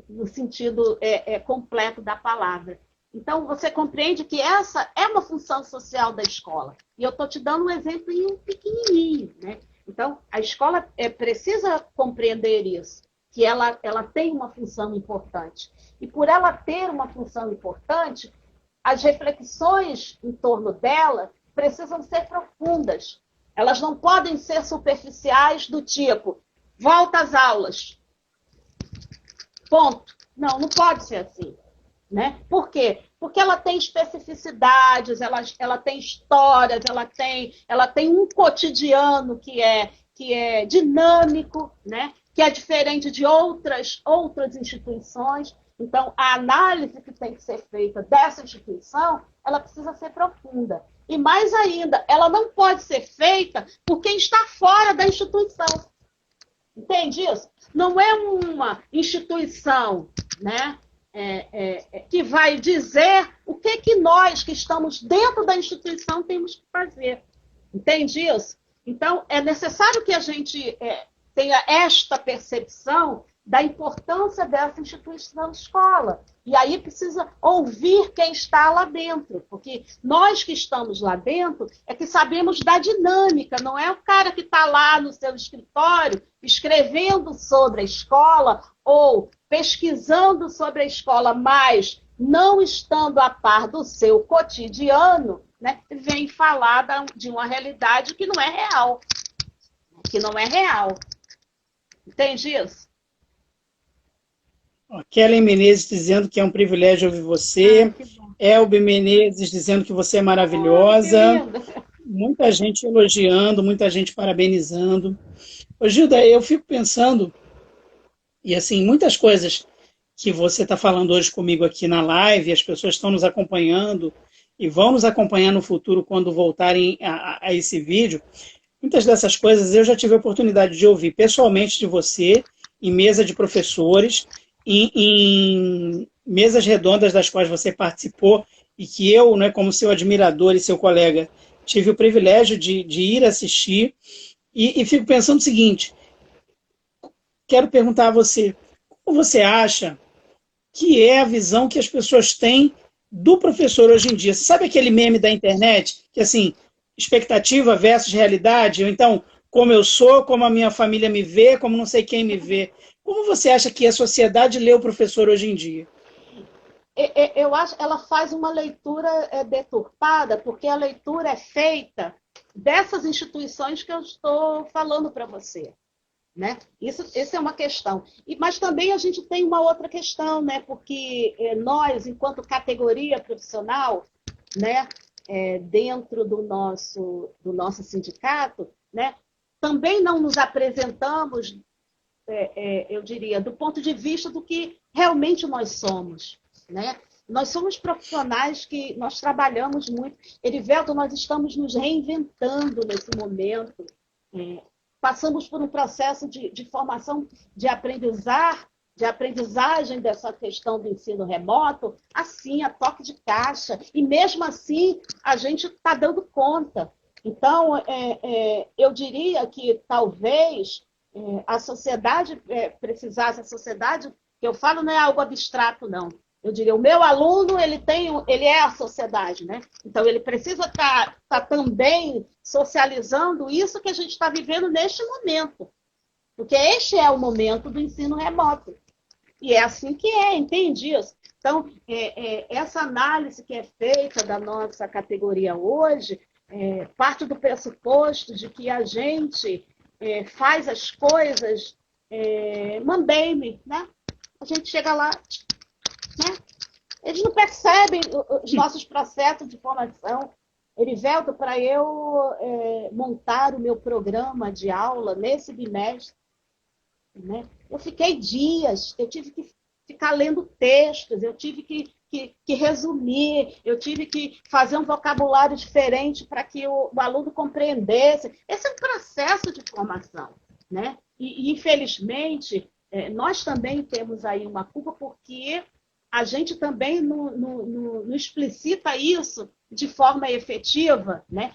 No sentido completo da palavra. Então, você compreende que essa é uma função social da escola. E eu estou te dando um exemplo pequenininho, né? Então, a escola precisa compreender isso, que ela tem uma função importante. E por ela ter uma função importante, as reflexões em torno dela precisam ser profundas. Elas não podem ser superficiais do tipo, volta às aulas. Ponto. Não, não pode ser assim. Né? Por quê? Porque ela tem especificidades, ela tem histórias, ela tem um cotidiano que é dinâmico, né? Que é diferente de outras instituições. Então, a análise que tem que ser feita dessa instituição, ela precisa ser profunda. E mais ainda, ela não pode ser feita por quem está fora da instituição. Entende isso? Não é uma instituição, né? Que vai dizer o que nós que estamos dentro da instituição temos que fazer. Entende isso? Então, é necessário que a gente tenha esta percepção da importância dessa instituição escola. E aí precisa ouvir quem está lá dentro, porque nós que estamos lá dentro é que sabemos da dinâmica, não é o cara que está lá no seu escritório escrevendo sobre a escola ou pesquisando sobre a escola, mas não estando a par do seu cotidiano, né, vem falar de uma realidade que não é real. Que não é real. Entende isso? Kellen Menezes dizendo que é um privilégio ouvir você. Elbe Menezes dizendo que você é maravilhosa. Muita gente elogiando, muita gente parabenizando. Ô, Gilda, eu fico pensando, e assim, muitas coisas que você está falando hoje comigo aqui na live, as pessoas estão nos acompanhando e vão nos acompanhar no futuro quando voltarem a esse vídeo. Muitas dessas coisas eu já tive a oportunidade de ouvir pessoalmente de você, em mesa de professores, em mesas redondas das quais você participou e que eu, né, como seu admirador e seu colega, tive o privilégio de ir assistir. E fico pensando o seguinte, quero perguntar a você, como você acha que é a visão que as pessoas têm do professor hoje em dia? Você sabe aquele meme da internet, que assim, expectativa versus realidade, ou então, como eu sou, como a minha família me vê, como não sei quem me vê. Como você acha que a sociedade lê o professor hoje em dia? Eu acho que ela faz uma leitura deturpada, porque a leitura é feita dessas instituições que eu estou falando para você. Né? Essa é uma questão. Mas também a gente tem uma outra questão, né? Porque nós, enquanto categoria profissional, né? Dentro do nosso sindicato, né? Também não nos apresentamos, eu diria, do ponto de vista do que realmente nós somos. Né? Nós somos profissionais que nós trabalhamos muito. Erivelto, nós estamos nos reinventando nesse momento. Passamos por um processo de formação, de aprendizagem dessa questão do ensino remoto, assim, a toque de caixa. E mesmo assim, a gente está dando conta. Então, eu diria que talvez a sociedade precisasse, a sociedade, que eu falo não é algo abstrato, não. Eu diria, o meu aluno, ele é a sociedade, né? Então, ele precisa estar também socializando isso que a gente está vivendo neste momento. Porque este é o momento do ensino remoto. E é assim que entende isso? Então, essa análise que é feita da nossa categoria hoje, parte do pressuposto de que a gente faz as coisas mambeme, né? A gente chega lá... Né? Eles não percebem os nossos processos de formação. Erivelto, para eu montar o meu programa de aula nesse bimestre, né? eu fiquei dias, eu tive que ficar lendo textos, eu tive que resumir, eu tive que fazer um vocabulário diferente para que o aluno compreendesse. Esse é um processo de formação, né? E infelizmente, nós também temos aí uma culpa porque a gente também não explicita isso de forma efetiva, né?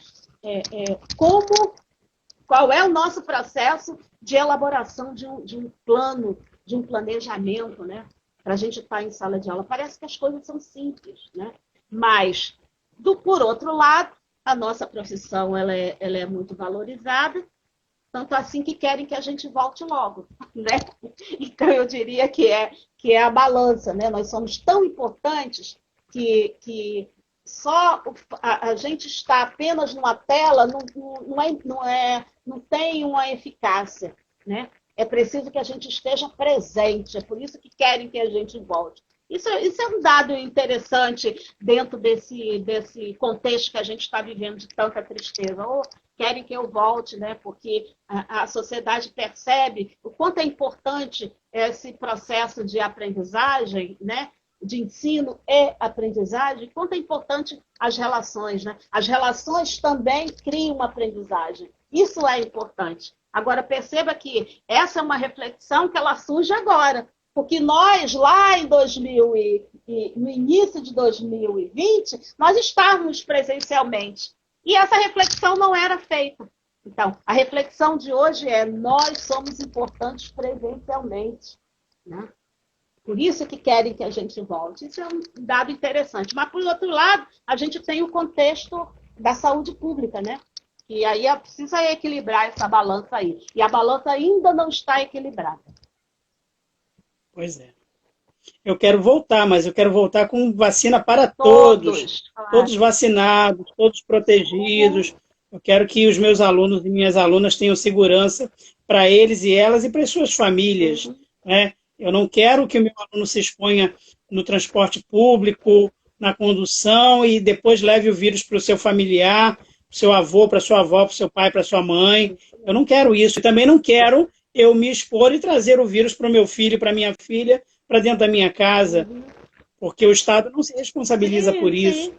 Qual é o nosso processo de elaboração de um plano, de um planejamento, né? Para a gente estar em sala de aula. Parece que as coisas são simples, né? Mas, por outro lado, a nossa profissão ela é muito valorizada, tanto assim que querem que a gente volte logo, né? Então, eu diria que é a balança, né? Nós somos tão importantes que só a gente está apenas numa tela não tem uma eficácia, né? É preciso que a gente esteja presente, é por isso que querem que a gente volte. Isso é um dado interessante dentro desse contexto que a gente está vivendo de tanta tristeza. Ou querem que eu volte, né? Porque a sociedade percebe o quanto é importante esse processo de aprendizagem, né? De ensino e aprendizagem, quanto é importante as relações, né? As relações também criam uma aprendizagem. Isso é importante. Agora, perceba que essa é uma reflexão que ela surge agora, porque nós, lá em no início de 2020, nós estávamos presencialmente. E essa reflexão não era feita. Então, a reflexão de hoje é: nós somos importantes presencialmente, né? Por isso que querem que a gente volte. Isso é um dado interessante. Mas, por outro lado, a gente tem o contexto da saúde pública, né? E aí precisa equilibrar essa balança aí. E a balança ainda não está equilibrada. Pois é. Eu quero voltar, mas eu quero voltar com vacina para todos. Claro. Todos vacinados, todos protegidos. Eu quero que os meus alunos e minhas alunas tenham segurança para eles e elas e para as suas famílias, né? Eu não quero que o meu aluno se exponha no transporte público, na condução e depois leve o vírus para o seu familiar, para o seu avô, para a sua avó, para o seu pai, para a sua mãe. Eu não quero isso. E também não quero eu me expor e trazer o vírus para o meu filho, para a minha filha, para dentro da minha casa, porque o Estado não se responsabiliza por isso.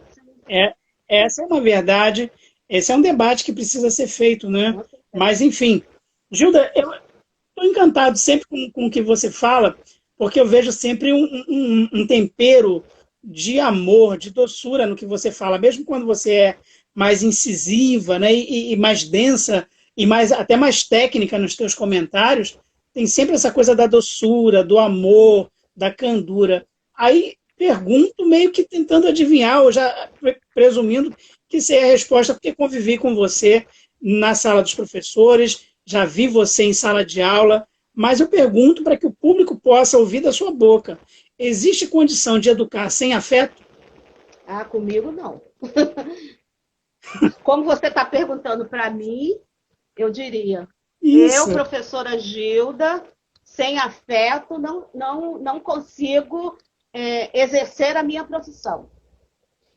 Essa é uma verdade, esse é um debate que precisa ser feito, né? Mas, enfim, Gilda, eu estou encantado sempre com o que você fala, porque eu vejo sempre um tempero de amor, de doçura no que você fala, mesmo quando você é mais incisiva, né, e mais densa, e até mais técnica nos teus comentários, tem sempre essa coisa da doçura, do amor, da candura. Aí pergunto meio que tentando adivinhar, ou já presumindo que sei a resposta, porque convivi com você na sala dos professores, já vi você em sala de aula, mas eu pergunto para que o público possa ouvir da sua boca. Existe condição de educar sem afeto? Comigo não. Como você está perguntando para mim, eu diria, Isso. eu, professora Gilda, sem afeto, não consigo exercer a minha profissão.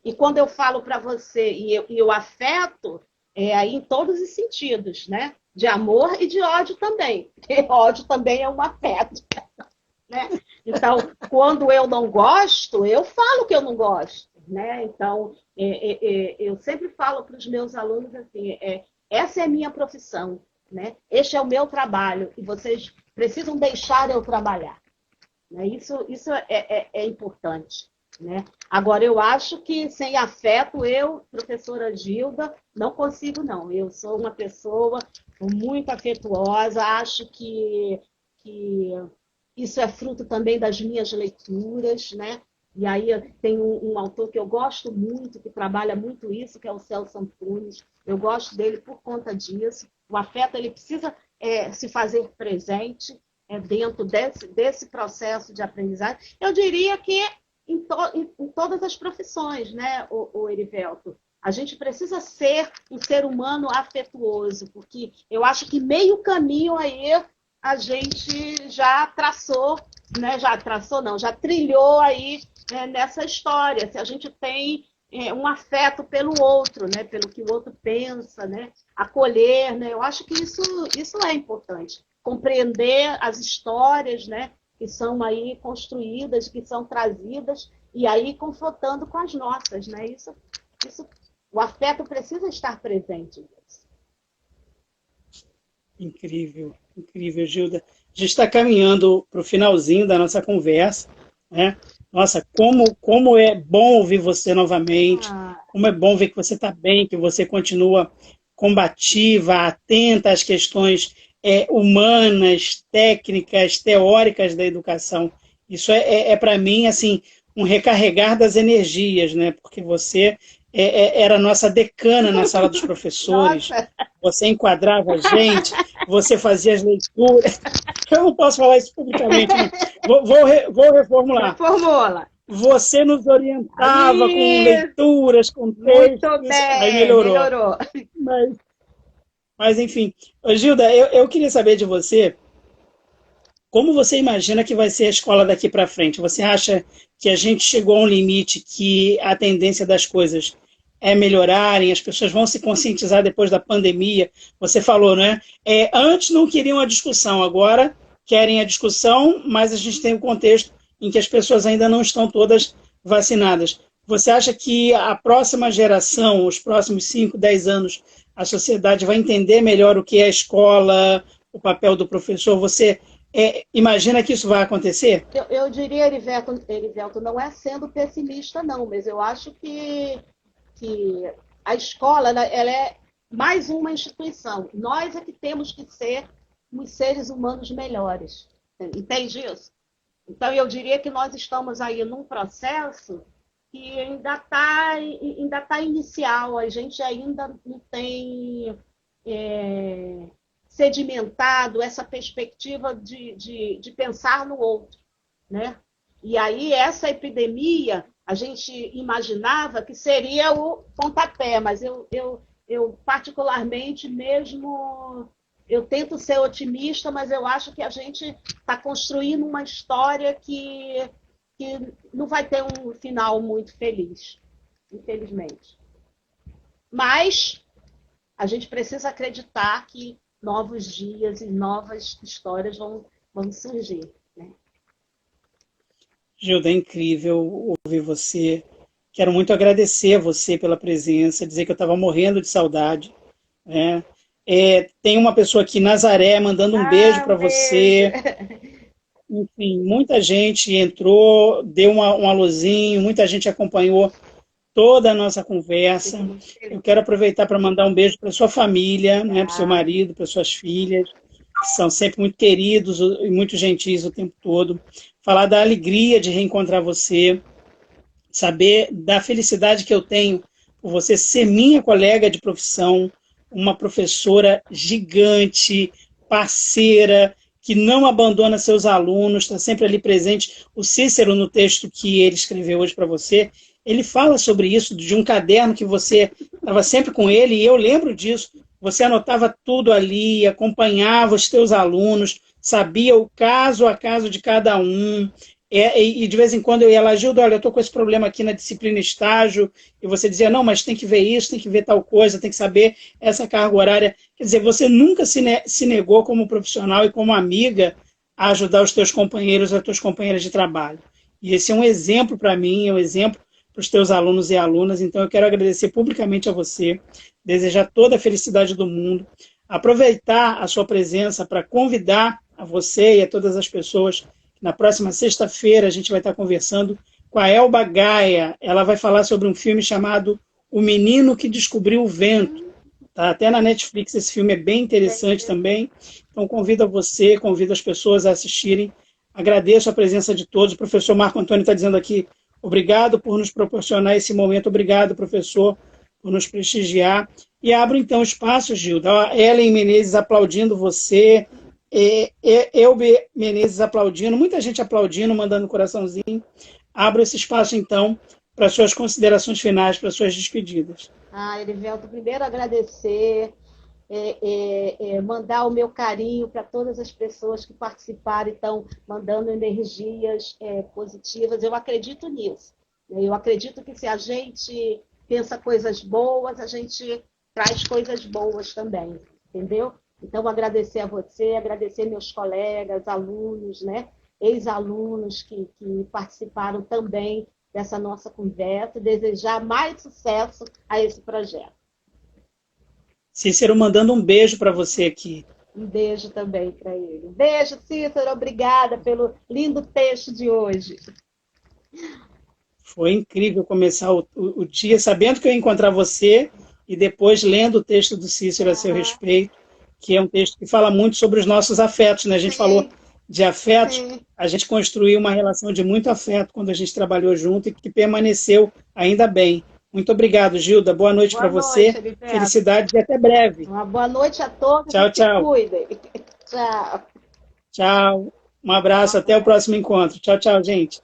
E quando eu falo para você, e o afeto é aí em todos os sentidos, né? De amor e de ódio também. Porque ódio também é um afeto. Né? Então, quando eu não gosto, eu falo que eu não gosto. Né? Então, eu sempre falo para os meus alunos assim, essa é a minha profissão, né? Este é o meu trabalho, e vocês precisam deixar eu trabalhar. Né? Isso é importante. Né? Agora, eu acho que sem afeto, eu, professora Gilda, não consigo, não. Eu sou uma pessoa muito afetuosa, acho que isso é fruto também das minhas leituras, né? E aí tem um autor que eu gosto muito, que trabalha muito isso, que é o Celso Antunes. Eu gosto dele por conta disso. O afeto ele precisa se fazer presente dentro desse processo de aprendizagem. Eu diria que em todas as profissões, né, o Erivelto? A gente precisa ser um ser humano afetuoso, porque eu acho que meio caminho aí a gente já traçou, né? Já trilhou aí nessa história. Se a gente tem um afeto pelo outro, né? Pelo que o outro pensa, né? Acolher, né? Eu acho que isso é importante. compreender as histórias, né, que são aí construídas, que são trazidas, e aí confrontando com as nossas, né? Isso, o afeto precisa estar presente. Incrível, incrível, Gilda. A gente está caminhando para o finalzinho da nossa conversa, né? Nossa, como é bom ouvir você novamente, como é bom ver que você está bem, que você continua combativa, atenta às questões humanas, técnicas, teóricas da educação. Isso para mim, assim, um recarregar das energias, né? Porque você era a nossa decana na sala dos professores, Nossa. você enquadrava a gente, você fazia as leituras. Eu não posso falar isso publicamente, não. Vou reformular. Reformula. Você nos orientava com leituras, com Muito textos, aí bem, melhorou. Mas enfim. Ô, Gilda, eu queria saber de você, como você imagina que vai ser a escola daqui para frente? Você acha que a gente chegou a um limite que a tendência das coisas é melhorarem, as pessoas vão se conscientizar depois da pandemia? Você falou, né? Antes não queriam a discussão, agora querem a discussão, mas a gente tem um contexto em que as pessoas ainda não estão todas vacinadas. Você acha que a próxima geração, os próximos 5, 10 anos, a sociedade vai entender melhor o que é a escola, o papel do professor? Você imagina que isso vai acontecer? Eu diria, Erivelto, não é sendo pessimista, não, mas eu acho que a escola ela é mais uma instituição. Nós é que temos que ser os seres humanos melhores. Entende isso? Então, eu diria que nós estamos aí num processo que ainda tá inicial, a gente ainda não tem sedimentado essa perspectiva de pensar no outro, né? E aí, essa epidemia, a gente imaginava que seria o pontapé, mas eu particularmente mesmo, eu tento ser otimista, mas eu acho que a gente está construindo uma história que não vai ter um final muito feliz, infelizmente. Mas a gente precisa acreditar que novos dias e novas histórias vão surgir. Né? Gilda, é incrível ouvir você. Quero muito agradecer a você pela presença, dizer que eu estava morrendo de saudade. Né? Tem uma pessoa aqui, Nazaré, mandando um beijo para você. Enfim, muita gente entrou, deu um alôzinho, muita gente acompanhou toda a nossa conversa. Eu quero aproveitar para mandar um beijo para sua família, né, para o seu marido, para suas filhas, que são sempre muito queridos e muito gentis o tempo todo. Falar da alegria de reencontrar você, saber da felicidade que eu tenho por você ser minha colega de profissão, uma professora gigante, parceira, que não abandona seus alunos, está sempre ali presente. O Cícero, no texto que ele escreveu hoje para você, ele fala sobre isso, de um caderno que você estava sempre com ele, e eu lembro disso. Você anotava tudo ali, acompanhava os teus alunos, sabia o caso a caso de cada um, e de vez em quando eu ia lá, Gildo, olha, eu estou com esse problema aqui na disciplina estágio, e você dizia, não, mas tem que ver isso, tem que ver tal coisa, tem que saber essa carga horária. Quer dizer, você nunca se negou como profissional e como amiga a ajudar os teus companheiros e as tuas companheiras de trabalho. E esse é um exemplo para mim, é um exemplo para os teus alunos e alunas, então eu quero agradecer publicamente a você, desejar toda a felicidade do mundo, aproveitar a sua presença para convidar a você e a todas as pessoas. Na próxima sexta-feira a gente vai estar conversando com a Elba Gaia. Ela vai falar sobre um filme chamado O Menino que Descobriu o Vento. Tá até na Netflix, esse filme é bem interessante também. Então convido a você, convido as pessoas a assistirem. Agradeço a presença de todos. O professor Marco Antônio está dizendo aqui, obrigado por nos proporcionar esse momento. Obrigado, professor, por nos prestigiar. E abro então espaço, Gilda. Ellen Menezes aplaudindo você. Elbe Menezes aplaudindo, muita gente aplaudindo, mandando coraçãozinho. Abro esse espaço, então, para suas considerações finais, para suas despedidas. Erivelto, primeiro agradecer, mandar o meu carinho para todas as pessoas que participaram e estão mandando energias positivas. Eu acredito nisso. Eu acredito que se a gente pensa coisas boas, a gente traz coisas boas também, entendeu? Então, agradecer a você, agradecer meus colegas, alunos, né? Ex-alunos que participaram também dessa nossa conversa, e desejar mais sucesso a esse projeto. Cícero mandando um beijo para você aqui. Um beijo também para ele. Um beijo, Cícero, obrigada pelo lindo texto de hoje. Foi incrível começar o dia sabendo que eu ia encontrar você e depois lendo o texto do Cícero a seu respeito, que é um texto que fala muito sobre os nossos afetos, né? A gente falou de afetos, a gente construiu uma relação de muito afeto quando a gente trabalhou junto e que permaneceu ainda bem. Muito obrigado, Gilda. Boa noite para você. Felicidade e até breve. Uma boa noite a todos. Tchau, tchau. Se cuidem. Tchau. Tchau. Um abraço. Até o próximo encontro. Tchau, tchau, gente.